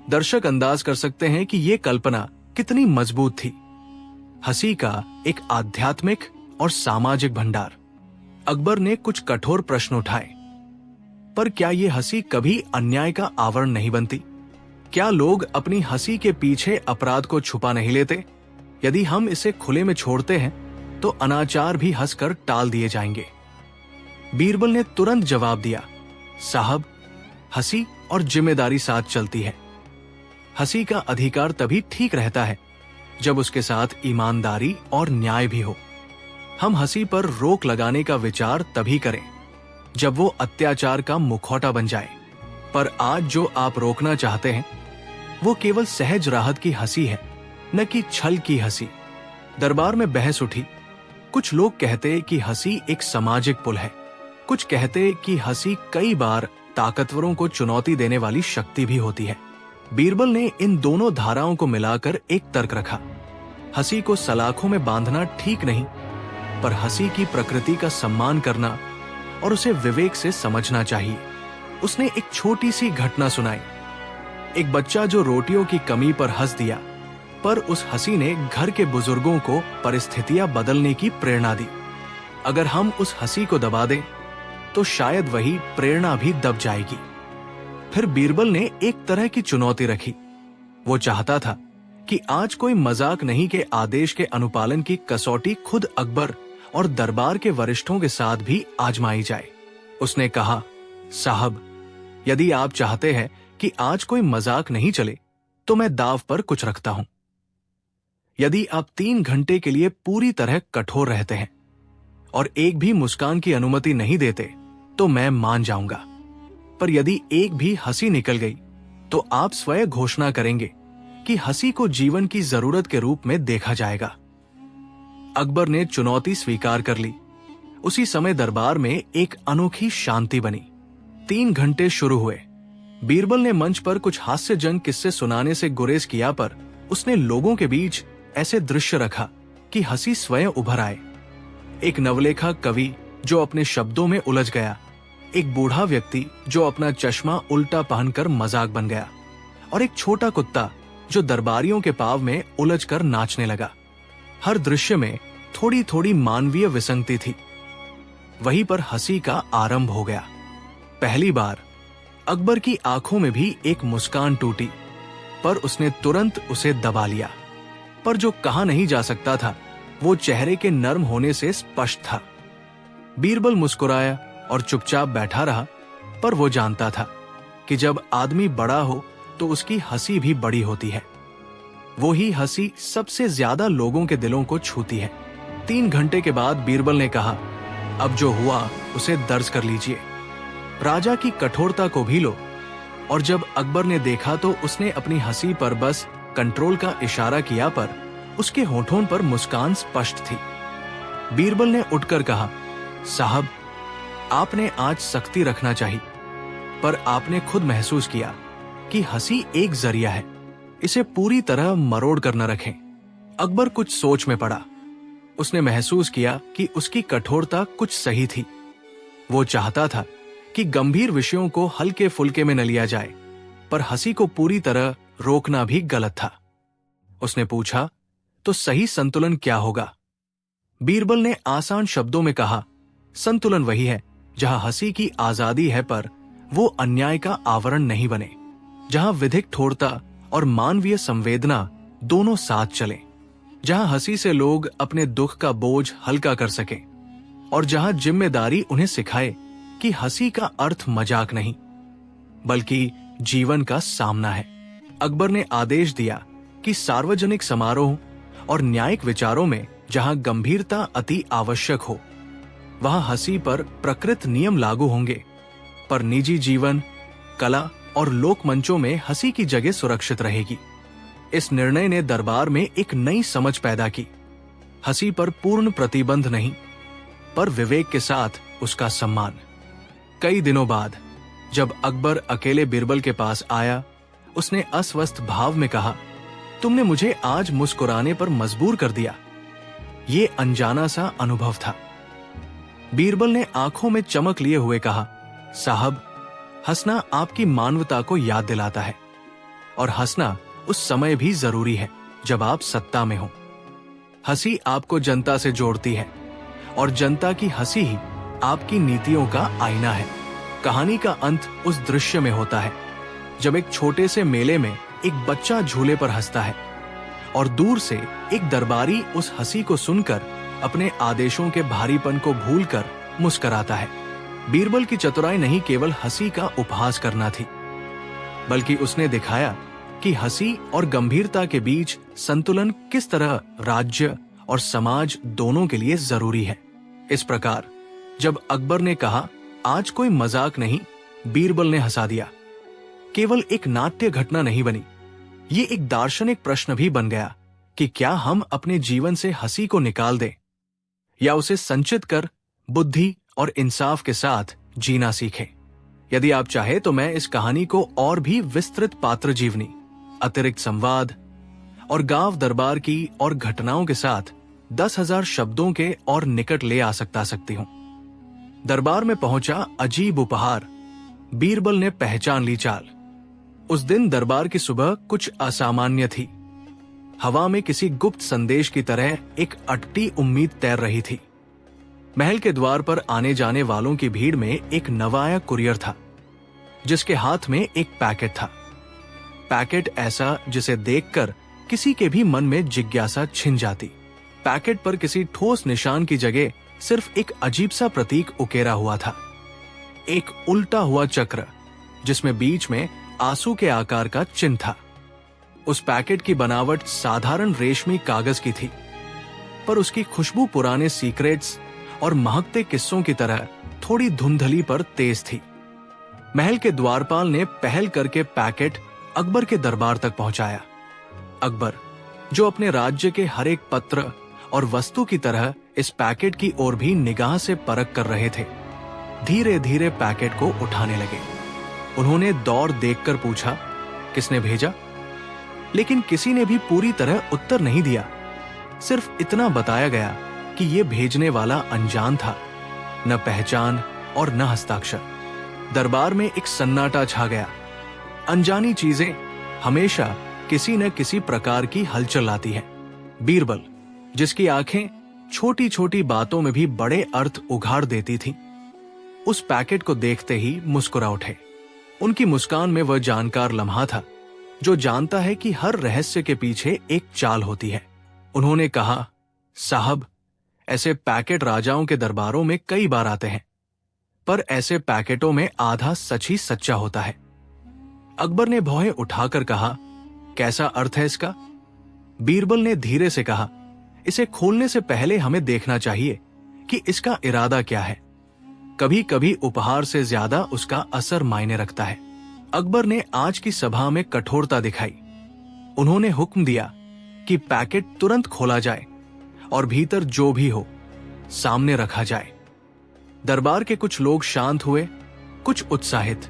दर्शक अंदाज कर सकते हैं कि ये कल्पना कितनी मजबूत थी। हंसी का एक आध्यात्मिक और सामाजिक भंडार। अकबर ने कुछ कठोर प्रश्न उठाए, पर क्या ये हंसी कभी अन्याय का आवरण नहीं बनती? क्या लोग अपनी हंसी के पीछे अपराध को छुपा नहीं लेते? यदि हम इसे खुले में छोड़ते हैं तो अनाचार भी हंसकर टाल दिए जाएंगे। बीरबल ने तुरंत जवाब दिया, साहब, हंसी और जिम्मेदारी साथ चलती है। हंसी का अधिकार तभी ठीक रहता है जब उसके साथ ईमानदारी और न्याय भी हो। हम हंसी पर रोक लगाने का विचार तभी करें जब वो अत्याचार का मुखौटा बन जाए। पर आज जो आप रोकना चाहते हैं वो केवल सहज राहत की हंसी है, न कि छल की हंसी। दरबार में बहस उठी। कुछ लोग कहते कि हंसी एक सामाजिक पुल है, कुछ कहते कि हंसी कई बार ताकतवरों को चुनौती देने वाली शक्ति भी होती है। बीरबल ने इन दोनों धाराओं को मिलाकर एक तर्क रखा। हंसी को सलाखों में बांधना ठीक नहीं, पर हंसी की प्रकृति का सम्मान करना और उसे विवेक से समझना चाहिए। उसने एक छोटी सी घटना सुनाई। एक बच्चा जो रोटियों की कमी पर हंस दिया, पर उस हंसी ने घर के बुजुर्गों को परिस्थितियां बदलने की प्रेरणा दी। अगर हम उस हंसी को दबा दें तो शायद वही प्रेरणा भी दब जाएगी। फिर बीरबल ने एक तरह की चुनौती रखी। वो चाहता था कि आज कोई मजाक नहीं के आदेश के अनुपालन की कसौटी खुद अकबर और दरबार के वरिष्ठों के साथ भी आजमाई जाए। उसने कहा, साहब, यदि आप चाहते हैं कि आज कोई मजाक नहीं चले तो मैं दाव पर कुछ रखता हूं। यदि आप 3 घंटे के लिए पूरी तरह कठोर रहते हैं और एक भी मुस्कान की अनुमति नहीं देते तो मैं मान जाऊंगा, पर यदि एक भी हंसी निकल गई तो आप स्वयं घोषणा करेंगे कि हंसी को जीवन की जरूरत के रूप में देखा जाएगा। अकबर ने चुनौती स्वीकार कर ली। उसी समय दरबार में एक अनोखी शांति बनी। 3 घंटे शुरू हुए। बीरबल ने मंच पर कुछ हास्यजनक किस्से सुनाने से गुरेज किया, पर उसने लोगों के बीच ऐसे दृश्य रखा कि हंसी स्वयं उभर आए। एक नवलेखा कवि जो अपने शब्दों में उलझ गया, एक बूढ़ा व्यक्ति जो अपना चश्मा उल्टा पहनकर मजाक बन गया, और एक छोटा कुत्ता जो दरबारियों के पाव में उलझकर नाचने लगा। हर दृश्य में थोड़ी थोड़ी मानवीय विसंगति थी। वहीं पर हंसी का आरंभ हो गया। पहली बार अकबर की आंखों में भी एक मुस्कान टूटी, पर उसने तुरंत उसे दबा लिया। पर जो कहा नहीं जा सकता था वो चेहरे के नर्म होने से स्पष्ट था। बीरबल मुस्कुराया और चुपचाप बैठा रहा, पर वो जानता था कि जब आदमी बड़ा हो तो उसकी हंसी भी बड़ी होती है। वो ही हंसी सबसे ज्यादा लोगों के दिलों को छूती है। 3 घंटे के बाद बीरबल ने कहा, अब जो हुआ उसे दर्ज कर लीजिए। राजा की कठोरता को भी लो। और जब अकबर ने देखा तो उसने अपनी हंसी पर बस कंट्रोल का इशारा किया, पर उसके होठों पर मुस्कान स्पष्ट थी। बीरबल ने उठकर कहा, साहब, आपने आज सख्ती रखना चाहिए, पर आपने खुद महसूस किया कि हंसी एक जरिया है, इसे पूरी तरह मरोड़ कर न रखें। अकबर कुछ सोच में पड़ा। उसने महसूस किया कि उसकी कठोरता कुछ सही थी। वो चाहता था कि गंभीर विषयों को हल्के फुल्के में न लिया जाए, पर हंसी को पूरी तरह रोकना भी गलत था। उसने पूछा, तो सही संतुलन क्या होगा? बीरबल ने आसान शब्दों में कहा, संतुलन वही है जहां हंसी की आजादी है पर वो अन्याय का आवरण नहीं बने, जहां विधिक ठोरता और मानवीय संवेदना दोनों साथ चलें, जहां हंसी से लोग अपने दुख का बोझ हल्का कर सकें, और जहां जिम्मेदारी उन्हें सिखाए कि हंसी का अर्थ मजाक नहीं बल्कि जीवन का सामना है। अकबर ने आदेश दिया कि सार्वजनिक समारोह और न्यायिक विचारों में जहां गंभीरता अति आवश्यक हो वहां हंसी पर प्रकृत नियम लागू होंगे, पर निजी जीवन, कला और लोक मंचों में हंसी की जगह सुरक्षित रहेगी। इस निर्णय ने दरबार में एक नई समझ पैदा की। हंसी पर पूर्ण प्रतिबंध नहीं, पर विवेक के साथ उसका सम्मान। कई दिनों बाद जब अकबर अकेले बीरबल के पास आया, उसने अस्वस्थ भाव में कहा, तुमने मुझे आज मुस्कुराने पर मजबूर कर दिया। ये अनजाना सा अनुभव था। बीरबल ने आंखों में चमक लिए हुए कहा, साहब, हंसना आपकी मानवता को याद दिलाता है, और हंसना उस समय भी जरूरी है जब आप सत्ता में हो। हंसी आपको जनता से जोड़ती है, और जनता की हंसी ही आपकी नीतियों का आईना है। कहानी का अंत उस दृश्य में होता है जब एक छोटे से मेले में एक बच्चा झूले पर हंसता है, और दूर से एक दरबारी उस हंसी को सुनकर अपने आदेशों के भारीपन को भूलकर मुस्कुराता है। बीरबल की चतुराई नहीं केवल हंसी का उपहास करना थी, बल्कि उसने दिखाया कि हंसी और गंभीरता के बीच संतुलन किस तरह राज्य और समाज दोनों के लिए जरूरी है। इस प्रकार जब अकबर ने कहा, आज कोई मजाक नहीं, बीरबल ने हंसा दिया। केवल एक नाट्य घटना नहीं बनी, ये एक दार्शनिक प्रश्न भी बन गया कि क्या हम अपने जीवन से हंसी को निकाल दें या उसे संचित कर बुद्धि और इंसाफ के साथ जीना सीखें। यदि आप चाहे तो मैं इस कहानी को और भी विस्तृत पात्र जीवनी, अतिरिक्त संवाद और गांव दरबार की और घटनाओं के साथ 10,000 शब्दों के और निकट ले आ सकती हूं। दरबार में पहुंचा अजीब उपहार। बीरबल ने पहचान ली चाल। उस दिन दरबार की सुबह कुछ असामान्य थी। हवा में किसी गुप्त संदेश की तरह एक अटती उम्मीद तैर रही थी। महल के द्वार पर आने जाने वालों की भीड़ में एक नवाया कुरियर था, जिसके हाथ में एक पैकेट था। पैकेट ऐसा जिसे देखकर किसी के भी मन में जिज्ञासा छिन जाती। पैकेट पर किसी ठोस निशान की जगह सिर्फ एक अजीब सा प्रतीक उकेरा हुआ था, एक उल्टा हुआ चक्र जिसमें बीच में आंसू के आकार का चिन्ह था। उस पैकेट की बनावट साधारण रेशमी कागज की थी, पर उसकी खुशबू पुराने सीक्रेट्स और महकते किस्सों की तरह थोड़ी धुंधली पर तेज थी। महल के द्वारपाल ने पहल करके पैकेट अकबर के दरबार तक पहुंचाया। अकबर, जो अपने राज्य के हर एक पत्र और वस्तु की तरह इस पैकेट की ओर भी निगाह से परख कर रहे थे, धीरे धीरे पैकेट को उठाने लगे। उन्होंने दौड़ देखकर पूछा, किसने भेजा? लेकिन किसी ने भी पूरी तरह उत्तर नहीं दिया। सिर्फ इतना बताया गया कि यह भेजने वाला अनजान था, न पहचान और न हस्ताक्षर। दरबार में एक सन्नाटा छा गया। अनजानी चीजें हमेशा किसी न किसी प्रकार की हलचल लाती हैं। बीरबल, जिसकी आंखें छोटी छोटी बातों में भी बड़े अर्थ उघाड़ देती थीं, उस पैकेट को देखते ही मुस्कुरा उठे। उनकी मुस्कान में वह जानकार लम्हा था जो जानता है कि हर रहस्य के पीछे एक चाल होती है। उन्होंने कहा, साहब, ऐसे पैकेट राजाओं के दरबारों में कई बार आते हैं, पर ऐसे पैकेटों में आधा सच ही सच्चा होता है। अकबर ने भौहें उठाकर कहा, कैसा अर्थ है इसका? बीरबल ने धीरे से कहा, इसे खोलने से पहले हमें देखना चाहिए कि इसका इरादा क्या है। कभी कभी उपहार से ज्यादा उसका असर मायने रखता है। अकबर ने आज की सभा में कठोरता दिखाई। उन्होंने हुक्म दिया कि पैकेट तुरंत खोला जाए और भीतर जो भी हो सामने रखा जाए। दरबार के कुछ लोग शांत हुए, कुछ उत्साहित।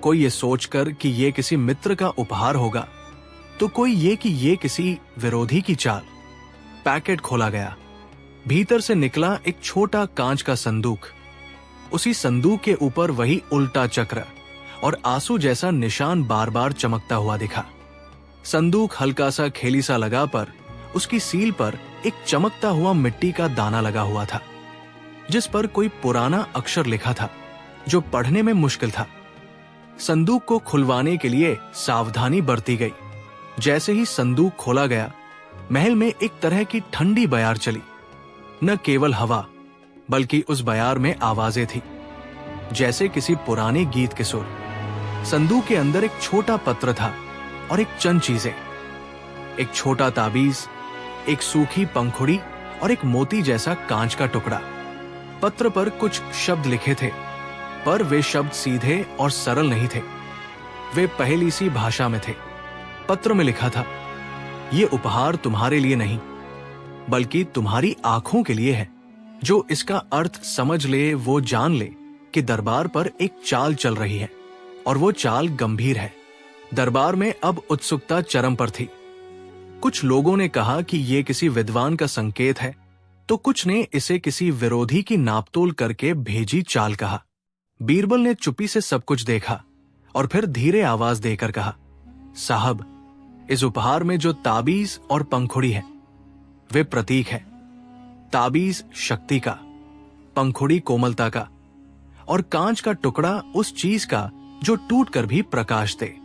कोई ये सोचकर कि ये किसी मित्र का उपहार होगा, तो कोई ये कि ये किसी विरोधी की चाल। पैकेट खोला गया। भीतर से निकला एक छोटा कांच का संदूक। उसी संदूक के ऊपर वही उल्टा चक्र और आंसू जैसा निशान बार बार चमकता हुआ दिखा। संदूक हल्का सा खेली सा लगा, पर उसकी सील पर एक चमकता हुआ मिट्टी का दाना लगा हुआ था, जिस पर कोई पुराना अक्षर लिखा था जो पढ़ने में मुश्किल था। संदूक को खुलवाने के लिए सावधानी बरती गई। जैसे ही संदूक खोला गया, महल में एक तरह की ठंडी बयार चली। न केवल हवा, बल्कि उस बयार में आवाजें थी, जैसे किसी पुराने गीत के सुर। संदूक के अंदर एक छोटा पत्र था और एक चंद चीजें, एक छोटा ताबीज, एक सूखी पंखुड़ी और एक मोती जैसा कांच का टुकड़ा। पत्र पर कुछ शब्द लिखे थे, पर वे शब्द सीधे और सरल नहीं थे। वे पहेली सी भाषा में थे। पत्र में लिखा था, ये उपहार तुम्हारे लिए नहीं, बल्कि तुम्हारी आंखों के लिए है। जो इसका अर्थ समझ ले वो जान ले कि दरबार पर एक चाल चल रही है, और वो चाल गंभीर है। दरबार में अब उत्सुकता चरम पर थी। कुछ लोगों ने कहा कि ये किसी विद्वान का संकेत है, तो कुछ ने इसे किसी विरोधी की नापतोल करके भेजी चाल कहा। बीरबल ने चुप्पी से सब कुछ देखा और फिर धीरे आवाज देकर कहा, साहब, इस उपहार में जो ताबीज और पंखुड़ी है वे प्रतीक है। ताबीज शक्ति का, पंखुड़ी कोमलता का, और कांच का टुकड़ा उस चीज का जो टूट कर भी प्रकाश दे।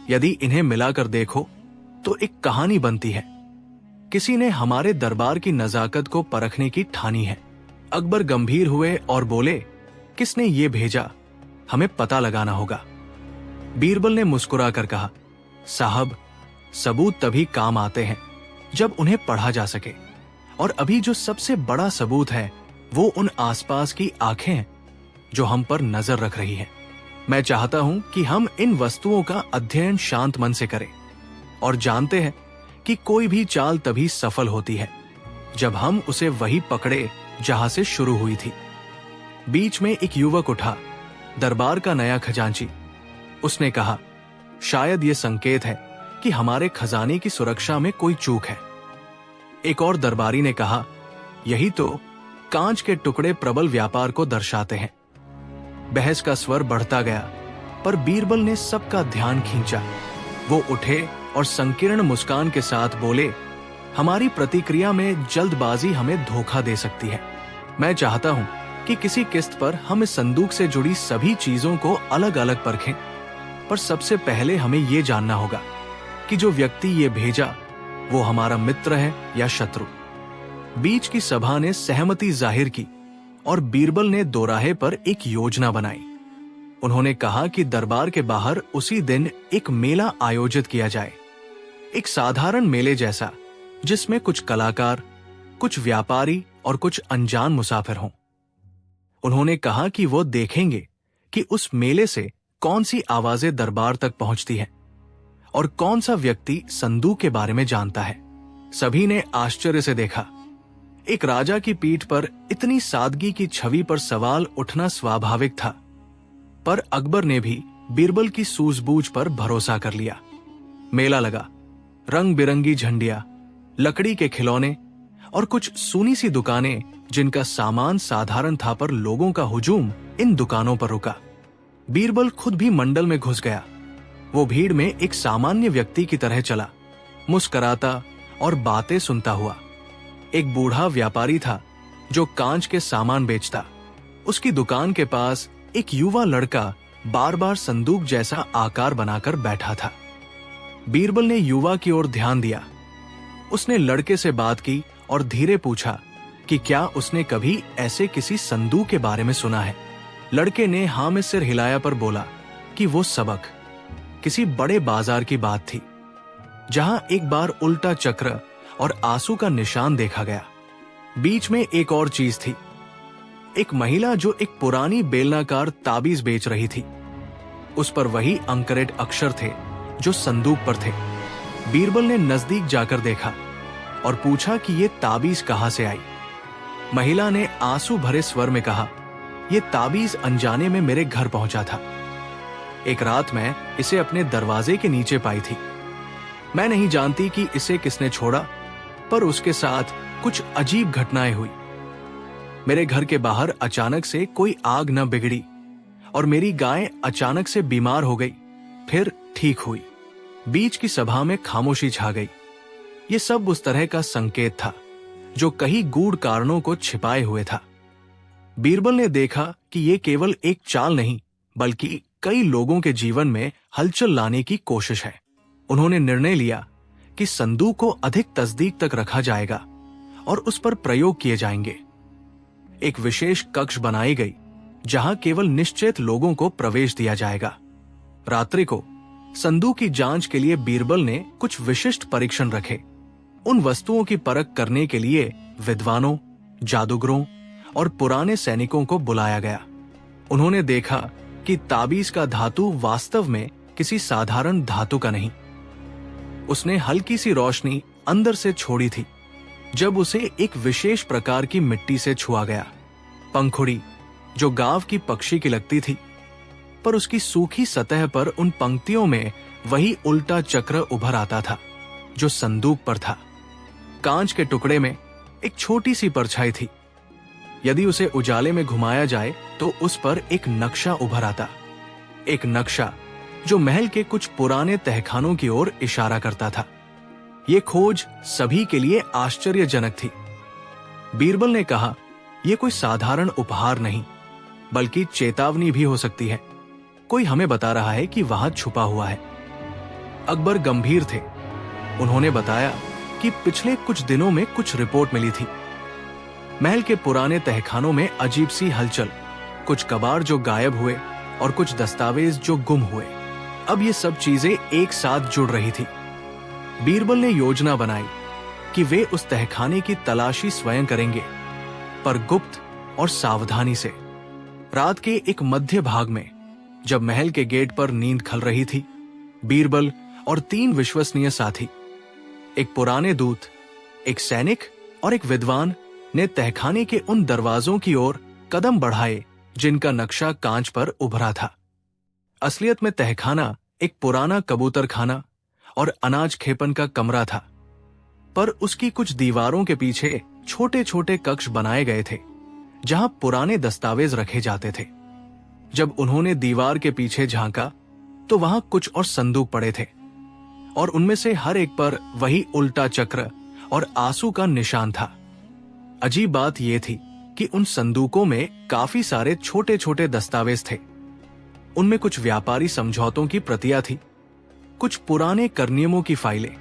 यदि इन्हें मिलाकर देखो तो एक कहानी बनती है। किसी ने हमारे दरबार की नजाकत को परखने की ठानी है। अकबर गंभीर हुए और बोले, किसने ये भेजा? हमें पता लगाना होगा। बीरबल ने मुस्कुराकर कहा, साहब, सबूत तभी काम आते हैं जब उन्हें पढ़ा जा सके, और अभी जो सबसे बड़ा सबूत है वो उन आसपास की आंखें हैं जो हम पर नजर रख रही हैं। मैं चाहता हूं कि हम इन वस्तुओं का अध्ययन शांत मन से करें और जानते हैं कि कोई भी चाल तभी सफल होती है जब हम उसे वही पकड़े जहां से शुरू हुई थी। बीच में एक युवक उठा, दरबार का नया खजांची। उसने कहा, शायद ये संकेत है कि हमारे खजाने की सुरक्षा में कोई चूक है। एक और दरबारी ने कहा, यही तो कांच के टुकड़े प्रबल व्यापार को दर्शाते हैं। बहस का स्वर बढ़ता गया, पर बीरबल ने सबका ध्यान खींचा। वो उठे और संकीर्ण मुस्कान के साथ बोले, हमारी प्रतिक्रिया में जल्दबाजी हमें धोखा दे सकती है। मैं चाहता हूं कि किसी किस्त पर हम इस संदूक से जुड़ी सभी चीजों को अलग अलग परखें, पर सबसे पहले हमें ये जानना होगा कि जो व्यक्ति ये भेजा वो हमारा मित्र है या शत्रु। बीच की सभा ने सहमति जाहिर की और बीरबल ने दोराहे पर एक योजना बनाई। उन्होंने कहा कि दरबार के बाहर उसी दिन एक मेला आयोजित किया जाए, एक साधारण मेले जैसा, जिसमें कुछ कलाकार, कुछ व्यापारी और कुछ अनजान मुसाफिर हों। उन्होंने कहा कि वो देखेंगे कि उस मेले से कौन सी आवाजें दरबार तक पहुंचती हैं और कौन सा व्यक्ति संदूक के बारे में जानता है। सभी ने आश्चर्य से देखा। एक राजा की पीठ पर इतनी सादगी की छवि पर सवाल उठना स्वाभाविक था, पर अकबर ने भी बीरबल की सूझबूझ पर भरोसा कर लिया। मेला लगा। रंग बिरंगी झंडियां, लकड़ी के खिलौने और कुछ सूनी सी दुकानें जिनका सामान साधारण था, पर लोगों का हुजूम इन दुकानों पर रुका। बीरबल खुद भी मंडल में घुस गया। वो भीड़ में एक सामान्य व्यक्ति की तरह चला, मुस्कुराता और बातें सुनता हुआ। एक बूढ़ा व्यापारी था जो कांच के सामान बेचता। उसकी दुकान के पास एक युवा लड़का बार बार संदूक जैसा आकार बनाकर बैठा था। बीरबल ने युवा की ओर ध्यान दिया। उसने लड़के से बात की और धीरे पूछा कि क्या उसने कभी ऐसे किसी संदूक के बारे में सुना है। लड़के ने हाँ में सिर हिलाया पर बोला कि वो सबक किसी बड़े बाजार की बात थी, जहां एक बार उल्टा चक्र और आंसू का निशान देखा गया। बीच में एक और चीज थी, एक महिला जो एक पुरानी बेलनाकार ताबीज बेच रही थी। उस पर वही अंकरेट अक्षर थे जो संदूक पर थे। बीरबल ने नजदीक जाकर देखा और पूछा कि ये ताबीज कहां से आई। महिला ने आंसू भरे स्वर में कहा, ये ताबीज अनजाने में मेरे घर पहुंचा था। एक रात मैं इसे अपने दरवाजे के नीचे पाई थी। मैं नहीं जानती कि इसे किसने छोड़ा, पर उसके साथ कुछ अजीब घटनाएं हुई। मेरे घर के बाहर अचानक से कोई आग न बिगड़ी और मेरी गाय अचानक से बीमार हो गई, फिर ठीक हुई। बीच की सभा में खामोशी छा गई। ये सब उस तरह का संकेत था जो कई गूढ़ कारणों को छिपाए हुए था। बीरबल ने देखा कि ये केवल एक चाल नहीं, बल्कि कई लोगों के जीवन में हलचल लाने की कोशिश है। उन्होंने निर्णय लिया कि संदूक को अधिक तस्दीक तक रखा जाएगा और उस पर प्रयोग किए जाएंगे। एक विशेष कक्ष बनाई गई जहां केवल निश्चित लोगों को प्रवेश दिया जाएगा। रात्रि को संदूक की जांच के लिए बीरबल ने कुछ विशिष्ट परीक्षण रखे। उन वस्तुओं की परख करने के लिए विद्वानों, जादूगरों और पुराने सैनिकों को बुलाया गया। उन्होंने देखा कि ताबीज का धातु वास्तव में किसी साधारण धातु का नहीं। उसने हल्की सी रोशनी अंदर से छोड़ी थी जब उसे एक विशेष प्रकार की मिट्टी से छुआ गया। पंखुड़ी जो गांव की पक्षी की लगती थी, पर उसकी सूखी सतह पर उन पंक्तियों में वही उल्टा चक्र उभर आता था जो संदूक पर था। कांच के टुकड़े में एक छोटी सी परछाई थी। यदि उसे उजाले में घुमाया जाए तो उस पर एक नक्शा उभर आता, एक नक्शा जो महल के कुछ पुराने तहखानों की ओर इशारा करता था। यह खोज सभी के लिए आश्चर्यजनक थी। बीरबल ने कहा, यह कोई साधारण उपहार नहीं, बल्कि चेतावनी भी हो सकती है। कोई हमें बता रहा है कि वहां छुपा हुआ है। अकबर गंभीर थे। उन्होंने बताया कि पिछले कुछ दिनों में कुछ रिपोर्ट मिली थी। महल के पुराने तहखानों में अजीब सी हलचल, कुछ कबाड़ जो गायब हुए और कुछ दस्तावेज जो गुम हुए। अब ये सब चीजें एक साथ जुड़ रही थी। बीरबल ने योजना बनाई कि वे उस तहखाने की तलाशी स्वयं करेंगे, पर गुप्त और सावधानी से। रात के एक मध्य भाग में जब महल के गेट पर नींद खल रही थी, बीरबल और 3 विश्वसनीय साथी, एक पुराने दूत, एक सैनिक और एक विद्वान ने तहखाने के उन दरवाजों की ओर कदम बढ़ाए जिनका नक्शा कांच पर उभरा था। असलियत में तहखाना एक पुराना कबूतरखाना और अनाज खेपन का कमरा था, पर उसकी कुछ दीवारों के पीछे छोटे छोटे कक्ष बनाए गए थे जहां पुराने दस्तावेज रखे जाते थे। जब उन्होंने दीवार के पीछे झांका तो वहां कुछ और संदूक पड़े थे और उनमें से हर एक पर वही उल्टा चक्र और आंसू का निशान था। अजीब बात यह थी कि उन संदूकों में काफी सारे छोटे छोटे दस्तावेज थे। उनमें कुछ व्यापारी समझौतों की प्रतियां थी, कुछ पुराने कर नियमों की फाइलें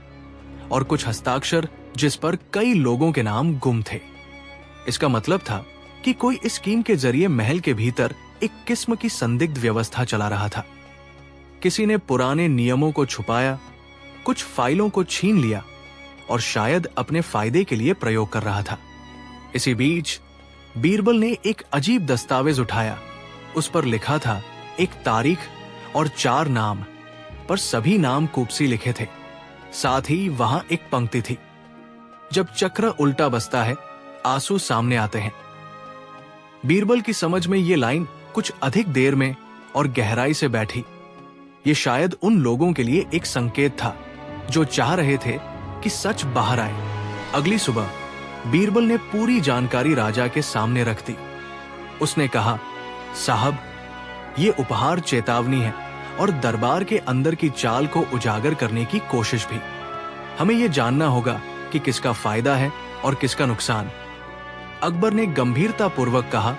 और कुछ हस्ताक्षर जिस पर कई लोगों के नाम गुम थे। इसका मतलब था कि कोई इस स्कीम के जरिए महल के भीतर एक किस्म की संदिग्ध व्यवस्था चला रहा था। किसी ने पुराने नियमों को छुपाया, कुछ फाइलों को छीन लिया और शायद अपने फायदे के लिए प्रयोग कर रहा था। इसी बीच बीरबल ने एक अजीब दस्तावेज उठाया। उस पर लिखा था एक तारीख और 4 नाम, पर सभी नाम कूपसी लिखे थे। साथ ही वहां एक पंक्ति थी, जब चक्र उल्टा बसता है आंसू सामने आते हैं। बीरबल की समझ में ये लाइन कुछ अधिक देर में और गहराई से बैठी। ये शायद उन लोगों के लिए एक संकेत था जो चाह रहे थे कि सच बाहर आए। अगली सुबह बीरबल ने पूरी जानकारी राजा के सामने रख दी। उसने कहा, साहब, ये उपहार चेतावनी है और दरबार के अंदर की चाल को उजागर करने की कोशिश भी। हमें यह जानना होगा कि किसका फायदा है और किसका नुकसान। अकबर ने गंभीरता पूर्वक कहा,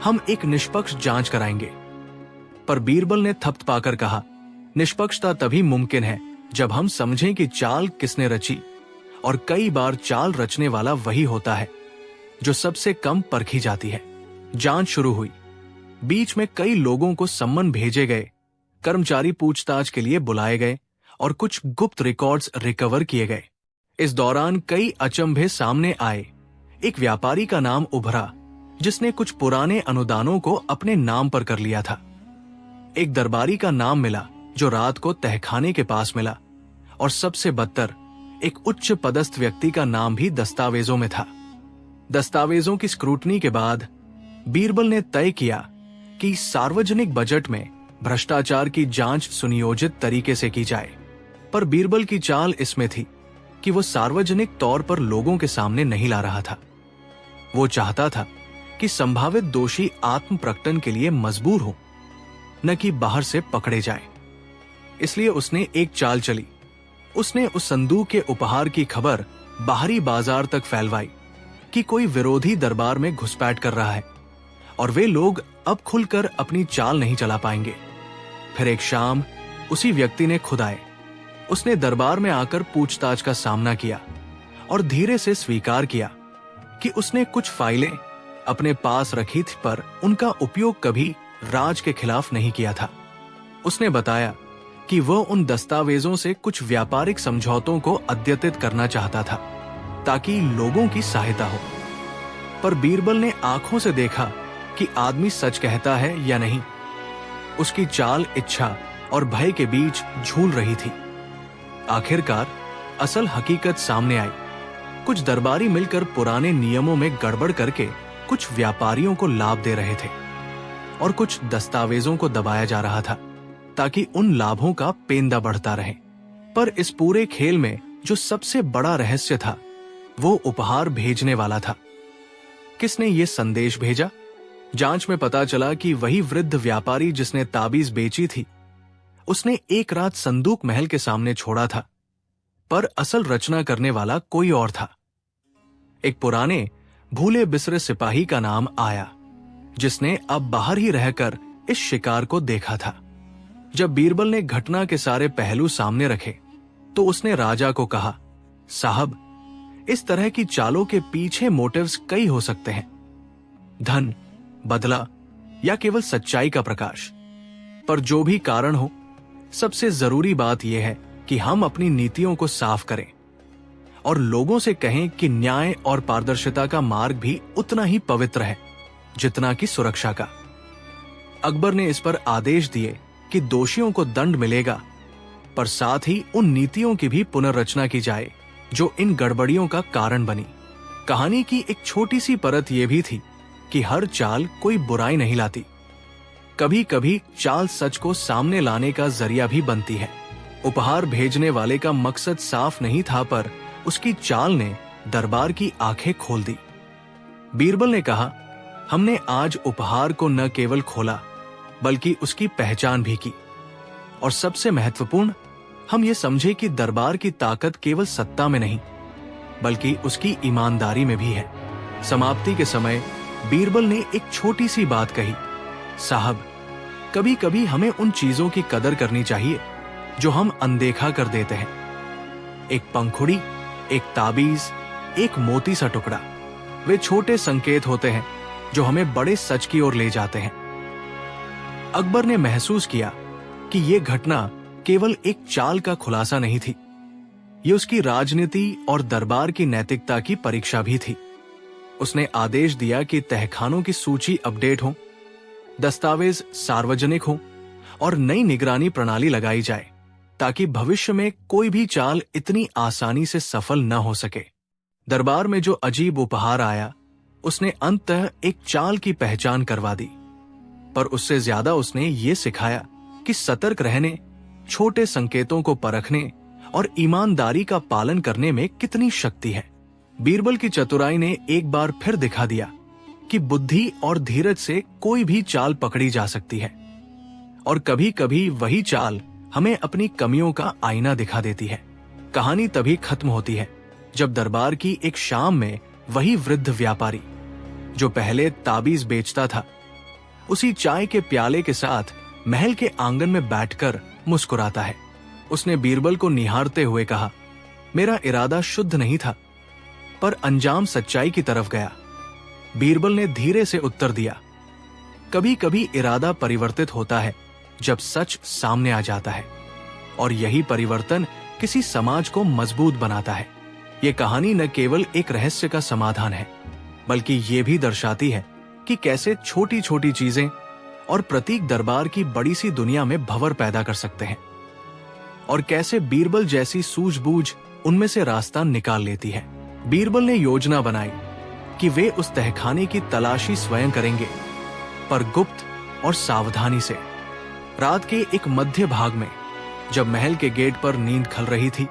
हम एक निष्पक्ष जांच कराएंगे। पर बीरबल ने थपथ पाकर कहा, निष्पक्षता तभी मुमकिन है जब हम समझें कि चाल किसने रची, और कई बार चाल रचने वाला वही होता है जो सबसे कम परखी जाती है। जांच शुरू हुई। बीच में कई लोगों को सम्मन भेजे गए, कर्मचारी पूछताछ के लिए बुलाए गए और कुछ गुप्त रिकॉर्ड्स रिकवर किए गए। इस दौरान कई अचंभे सामने आए। एक व्यापारी का नाम उभरा जिसने कुछ पुराने अनुदानों को अपने नाम पर कर लिया था। एक दरबारी का नाम मिला जो रात को तहखाने के पास मिला, और सबसे बदतर एक उच्च पदस्थ व्यक्ति का नाम भी दस्तावेजों में था। दस्तावेजों की स्क्रूटनी के बाद बीरबल ने तय किया कि सार्वजनिक बजट में भ्रष्टाचार की जांच सुनियोजित तरीके से की जाए। पर बीरबल की चाल इसमें थी कि वो सार्वजनिक तौर पर लोगों के सामने नहीं ला रहा था। वो चाहता था कि संभावित दोषी आत्म प्रकटन के लिए मजबूर हो, न कि बाहर से पकड़े जाए। इसलिए उसने एक चाल चली। उसने उस संदूक के उपहार की खबर बाहरी बाजार तक फैलवाई कि कोई विरोधी दरबार में घुसपैठ कर रहा है और वे लोग अब खुलकर अपनी चाल नहीं चला पाएंगे। फिर एक शाम उसी व्यक्ति ने खुद आए। उसने दरबार में आकर पूछताछ का सामना किया और धीरे से स्वीकार किया कि उसने कुछ फाइलें अपने पास रखी थी, पर उनका उपयोग कभी राज के खिलाफ नहीं किया था। उसने बताया कि वह उन दस्तावेजों से कुछ व्यापारिक समझौतों को अद्यतित करना चाहता था ताकि लोगों की सहायता हो। पर बीरबल ने आंखों से देखा कि आदमी सच कहता है या नहीं। उसकी चाल इच्छा और भय के बीच झूल रही थी। आखिरकार असल हकीकत सामने आई। कुछ दरबारी मिलकर पुराने नियमों में गड़बड़ करके कुछ व्यापारियों को लाभ दे रहे थे और कुछ दस्तावेजों को दबाया जा रहा था ताकि उन लाभों का पेंदा बढ़ता रहे। पर इस पूरे खेल में जो सबसे बड़ा रहस्य था वो उपहार भेजने वाला था। किसने ये संदेश भेजा? जांच में पता चला कि वही वृद्ध व्यापारी जिसने ताबीज बेची थी, उसने एक रात संदूक महल के सामने छोड़ा था। पर असल रचना करने वाला कोई और था। एक पुराने भूले बिसरे सिपाही का नाम आया जिसने अब बाहर ही रहकर इस शिकार को देखा था। जब बीरबल ने घटना के सारे पहलू सामने रखे तो उसने राजा को कहा, साहब, इस तरह की चालों के पीछे मोटिव्स कई हो सकते हैं, धन, बदला या केवल सच्चाई का प्रकाश। पर जो भी कारण हो, सबसे जरूरी बात यह है कि हम अपनी नीतियों को साफ करें और लोगों से कहें कि न्याय और पारदर्शिता का मार्ग भी उतना ही पवित्र है जितना कि सुरक्षा का। अकबर ने इस पर आदेश दिए कि दोषियों को दंड मिलेगा, पर साथ ही उन नीतियों की भी पुनर्रचना की जाए जो इन गड़बड़ियों का कारण बनी। कहानी की एक छोटी सी परत यह भी थी कि हर चाल कोई बुराई नहीं लाती। कभी कभी चाल सच को सामने लाने का जरिया भी बनती है। उपहार भेजने वाले का मकसद साफ नहीं था, पर उसकी चाल ने दरबार की आंखें खोल दी। बीरबल ने कहा, हमने आज उपहार को न केवल खोला बल्कि उसकी पहचान भी की, और सबसे महत्वपूर्ण, हम ये समझे कि दरबार की ताकत केवल सत्ता में नहीं बल्कि उसकी ईमानदारी में भी है। समाप्ति के समय बीरबल ने एक छोटी सी बात कही, साहब, कभी कभी हमें उन चीजों की कदर करनी चाहिए जो हम अनदेखा कर देते हैं। एक पंखुड़ी, एक ताबीज, एक मोती सा टुकड़ा, वे छोटे संकेत होते हैं जो हमें बड़े सच की ओर ले जाते हैं। अकबर ने महसूस किया कि यह घटना केवल एक चाल का खुलासा नहीं थी, ये उसकी राजनीति और दरबार की नैतिकता की परीक्षा भी थी। उसने आदेश दिया कि तहखानों की सूची अपडेट हो, दस्तावेज सार्वजनिक हो और नई निगरानी प्रणाली लगाई जाए ताकि भविष्य में कोई भी चाल इतनी आसानी से सफल न हो सके। दरबार में जो अजीब उपहार आया, उसने अंततः एक चाल की पहचान करवा दी, पर उससे ज्यादा उसने ये सिखाया कि सतर्क रहने, छोटे संकेतों को परखने और ईमानदारी का पालन करने में कितनी शक्ति है। बीरबल की चतुराई ने एक बार फिर दिखा दिया कि बुद्धि और धीरज से कोई भी चाल पकड़ी जा सकती है, और कभी कभी वही चाल हमें अपनी कमियों का आईना दिखा देती है। कहानी तभी खत्म होती है जब दरबार की एक शाम में वही वृद्ध व्यापारी जो पहले ताबीज बेचता था, उसी चाय के प्याले के साथ महल के आंगन में बैठकर मुस्कुराता है। उसने बीरबल को निहारते हुए कहा, मेरा इरादा शुद्ध नहीं था, पर अंजाम सच्चाई की तरफ गया। बीरबल ने धीरे से उत्तर दिया, कभी कभी इरादा परिवर्तित होता है जब सच सामने आ जाता है, और यही परिवर्तन किसी समाज को मजबूत बनाता है। यह कहानी न केवल एक रहस्य का समाधान है, बल्कि ये भी दर्शाती है कि कैसे छोटी छोटी चीजें और प्रतीक दरबार की बड़ी सी दुनिया में भंवर पैदा कर सकते हैं, और कैसे बीरबल जैसी सूझबूझ उनमें से रास्ता निकाल लेती है। बीरबल ने योजना बनाई कि वे उस तहखाने की तलाशी स्वयं करेंगे, पर गुप्त और सावधानी से। रात के एक मध्य भाग में जब महल के गेट पर नींद खल रही थी,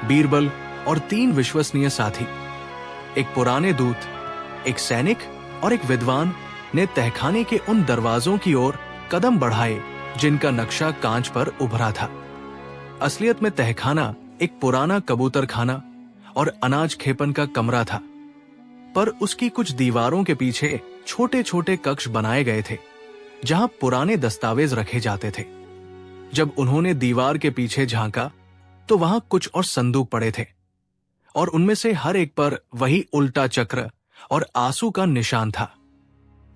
बीरबल और 3 विश्वसनीय साथी, एक पुराने दूत, एक सैनिक और एक विद्वान, ने तहखाने के उन दरवाजों की ओर कदम बढ़ाए जिनका नक्शा कांच पर उभरा था। असलियत में तहखाना एक पुराना कबूतर खाना और अनाज खेपन का कमरा था, पर उसकी कुछ दीवारों के पीछे छोटे छोटे कक्ष बनाए गए थे जहां पुराने दस्तावेज रखे जाते थे। जब उन्होंने दीवार के पीछे झांका तो वहां कुछ और संदूक पड़े थे, और उनमें से हर एक पर वही उल्टा चक्र और आंसू का निशान था।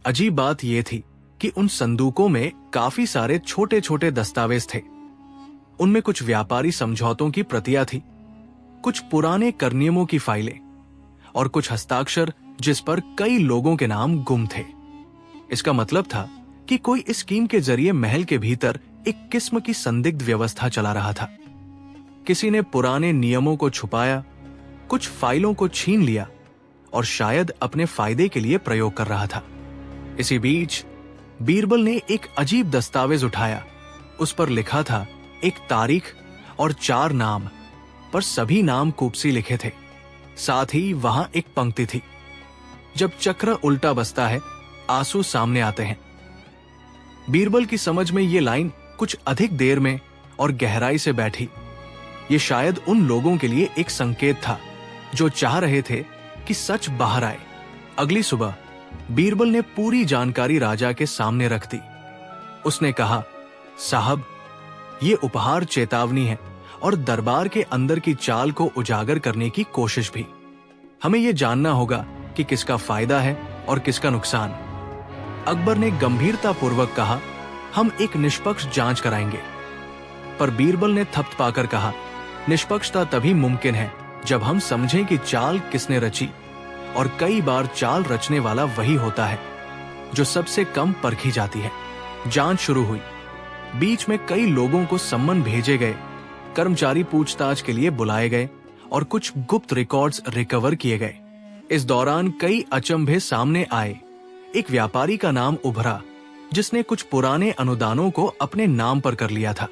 अजीब बात यह थी कि उन संदूकों में काफी सारे छोटे छोटे दस्तावेज थे। उनमें कुछ व्यापारी समझौतों की प्रतियां थी, कुछ पुराने कर नियमों की फाइलें, और कुछ हस्ताक्षर जिस पर कई लोगों के नाम गुम थे। इसका मतलब था कि कोई इस स्कीम के जरिए महल के भीतर एक किस्म की संदिग्ध व्यवस्था चला रहा था। किसी ने पुराने नियमों को छुपाया, कुछ फाइलों को छीन लिया और शायद अपने फायदे के लिए प्रयोग कर रहा था। इसी बीच बीरबल ने एक अजीब दस्तावेज उठाया। उस पर लिखा था एक तारीख और 4 नाम, पर सभी नाम कूपसी लिखे थे। साथ ही वहां एक पंक्ति थी, जब चक्र उल्टा बसता है, आंसू सामने आते हैं। बीरबल की समझ में ये लाइन कुछ अधिक देर में और गहराई से बैठी। ये शायद उन लोगों के लिए एक संकेत था जो चाह रहे थे कि सच बाहर आए। अगली सुबह बीरबल ने पूरी जानकारी राजा के सामने रख दी। उसने कहा, साहब, ये उपहार चेतावनी है और दरबार के अंदर की चाल को उजागर करने की कोशिश भी। हमें यह जानना होगा कि किसका फायदा है और किसका नुकसान। अकबर ने गंभीरता पूर्वक कहा, हम एक निष्पक्ष जांच कराएंगे। पर बीरबल ने थपथपाकर कहा, निष्पक्षता तभी मुमकिन है जब हम समझें कि चाल किसने रची, और कई बार चाल रचने वाला वही होता है जो सबसे कम परखी जाती है। जांच शुरू हुई। बीच में कई लोगों को सम्मन भेजे गए, कर्मचारी पूछताछ के लिए बुलाए गए और कुछ गुप्त रिकॉर्ड्स रिकवर किए गए। इस दौरान कई अचंभे सामने आए। एक व्यापारी का नाम उभरा जिसने कुछ पुराने अनुदानों को अपने नाम पर कर लिया था।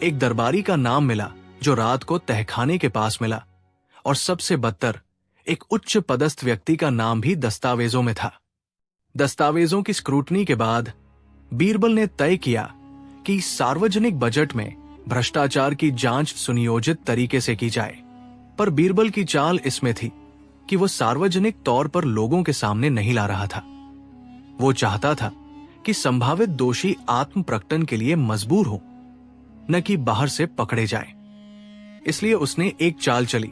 एक दरबारी का नाम मिला जो रात को तहखाने के पास मिला, और सबसे बदतर एक उच्च पदस्थ व्यक्ति का नाम भी दस्तावेजों में था। दस्तावेजों की स्क्रूटनी के बाद बीरबल ने तय किया कि सार्वजनिक बजट में भ्रष्टाचार की जांच सुनियोजित तरीके से की जाए। पर बीरबल की चाल इसमें थी कि वो सार्वजनिक तौर पर लोगों के सामने नहीं ला रहा था। वो चाहता था कि संभावित दोषी आत्म प्रकटन के लिए मजबूर हो, न कि बाहर से पकड़े जाए। इसलिए उसने एक चाल चली।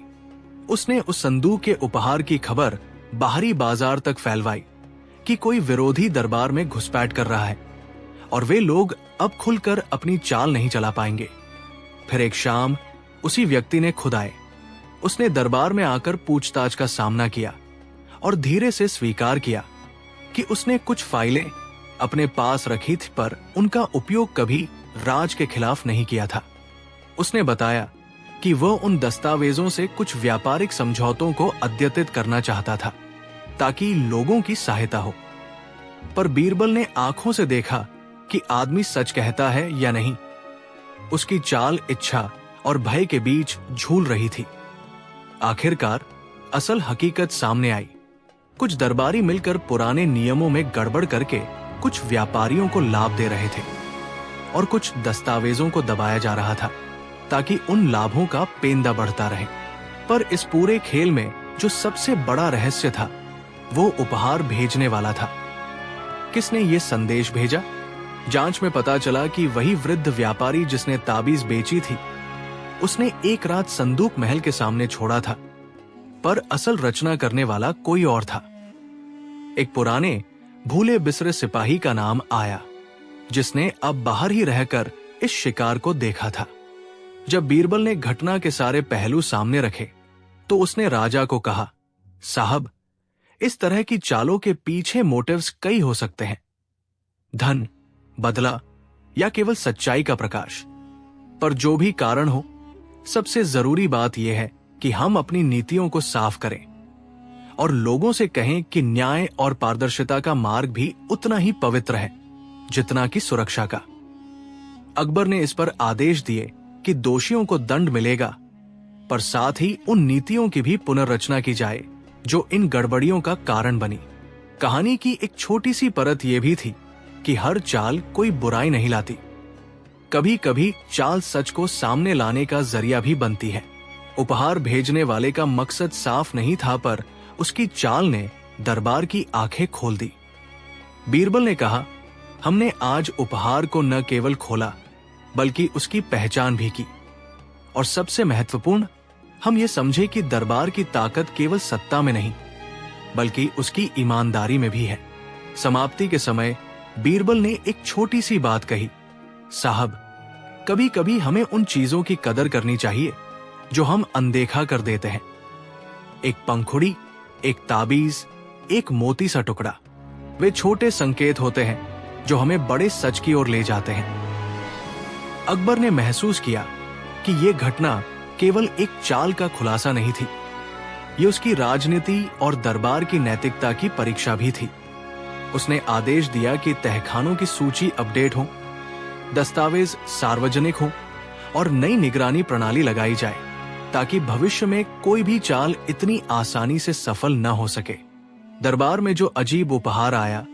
उसने उस संदूक के उपहार की खबर बाहरी बाजार तक फैलवाई कि कोई विरोधी दरबार में घुसपैठ कर रहा है और वे लोग अब खुलकर अपनी चाल नहीं चला पाएंगे। फिर एक शाम उसी व्यक्ति ने खुद आए। उसने दरबार में आकर पूछताछ का सामना किया और धीरे से स्वीकार किया कि उसने कुछ फाइलें अपने पास रखी थी, पर उनका उपयोग कभी राज के खिलाफ नहीं किया था। उसने बताया कि वह उन दस्तावेजों से कुछ व्यापारिक समझौतों को अद्यतित करना चाहता था ताकि लोगों की सहायता हो। पर बीरबल ने आंखों से देखा कि आदमी सच कहता है या नहीं। उसकी चाल इच्छा और भय के बीच झूल रही थी। आखिरकार असल हकीकत सामने आई। कुछ दरबारी मिलकर पुराने नियमों में गड़बड़ करके कुछ व्यापारियों को लाभ दे रहे थे और कुछ दस्तावेजों को दबाया जा रहा था ताकि उन लाभों का पेंदा बढ़ता रहे। पर इस पूरे खेल में जो सबसे बड़ा रहस्य था वो उपहार भेजने वाला था। किसने ये संदेश भेजा? जांच में पता चला कि वही वृद्ध व्यापारी जिसने ताबीज बेची थी, उसने एक रात संदूक महल के सामने छोड़ा था, पर असल रचना करने वाला कोई और था। एक पुराने भूले बिसरे सिपाही का नाम आया जिसने अब बाहर ही रहकर इस शिकार को देखा था। जब बीरबल ने घटना के सारे पहलू सामने रखे तो उसने राजा को कहा, साहब, इस तरह की चालों के पीछे मोटिव्स कई हो सकते हैं, धन, बदला या केवल सच्चाई का प्रकाश। पर जो भी कारण हो, सबसे जरूरी बात यह है कि हम अपनी नीतियों को साफ करें और लोगों से कहें कि न्याय और पारदर्शिता का मार्ग भी उतना ही पवित्र है जितना कि सुरक्षा का। अकबर ने इस पर आदेश दिए कि दोषियों को दंड मिलेगा, पर साथ ही उन नीतियों की भी पुनर्रचना की जाए जो इन गड़बड़ियों का कारण बनी। कहानी की एक छोटी सी परत यह भी थी कि हर चाल कोई बुराई नहीं लाती। कभी कभी चाल सच को सामने लाने का जरिया भी बनती है। उपहार भेजने वाले का मकसद साफ नहीं था, पर उसकी चाल ने दरबार की आंखें खोल दी। बीरबल ने कहा, हमने आज उपहार को न केवल खोला बल्कि उसकी पहचान भी की, और सबसे महत्वपूर्ण, हम ये समझे कि दरबार की ताकत केवल सत्ता में नहीं बल्कि उसकी ईमानदारी में भी है। समाप्ति के समय बीरबल ने एक छोटी सी बात कही, साहब, कभी कभी हमें उन चीजों की कदर करनी चाहिए जो हम अनदेखा कर देते हैं। एक पंखुड़ी, एक ताबीज, एक मोती सा टुकड़ा, वे छोटे संकेत होते हैं जो हमें बड़े सच की ओर ले जाते हैं। अकबर ने महसूस किया कि यह घटना केवल एक चाल का खुलासा नहीं थी, ये उसकी राजनीति और दरबार की नैतिकता की परीक्षा भी थी। उसने आदेश दिया कि तहखानों की सूची अपडेट हो, दस्तावेज सार्वजनिक हो और नई निगरानी प्रणाली लगाई जाए ताकि भविष्य में कोई भी चाल इतनी आसानी से सफल न हो सके। दरबार में जो अजीब उपहार आया,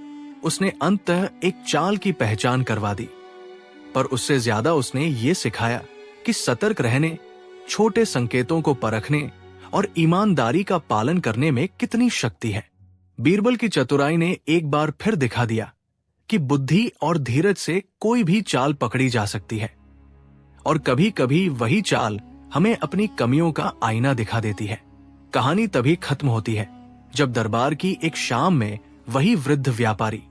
उसने अंततः एक चाल की पहचान करवा दी, पर उससे ज्यादा उसने ये सिखाया कि सतर्क रहने, छोटे संकेतों को परखने और ईमानदारी का पालन करने में कितनी शक्ति है। बीरबल की चतुराई ने एक बार फिर दिखा दिया कि बुद्धि और धीरज से कोई भी चाल पकड़ी जा सकती है, और कभी कभी वही चाल हमें अपनी कमियों का आईना दिखा देती है। कहानी तभी खत्म होती है जब दरबार की एक शाम में वही वृद्ध व्यापारी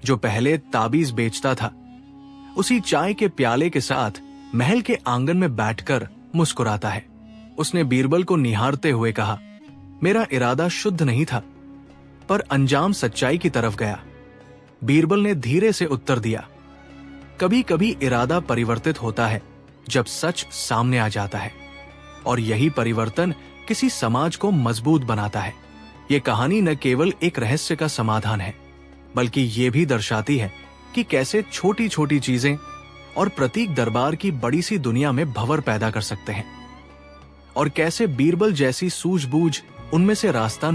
जो पहले ताबीज बेचता था, उसी चाय के प्याले के साथ महल के आंगन में बैठकर मुस्कुराता है। उसने बीरबल को निहारते हुए कहा, मेरा इरादा शुद्ध नहीं था, पर अंजाम सच्चाई की तरफ गया। बीरबल ने धीरे से उत्तर दिया, कभी कभी इरादा परिवर्तित होता है जब सच सामने आ जाता है, और यही परिवर्तन किसी समाज को मजबूत बनाता है। ये कहानी न केवल एक रहस्य का समाधान है, बल्कि ये भी दर्शाती है कि कैसे छोटी छोटी चीजें और प्रतीक दरबार की बड़ी सी दुनिया में भंवर पैदा कर सकते हैं, और कैसे बीरबल जैसी सूझबूझ उनमें से रास्ता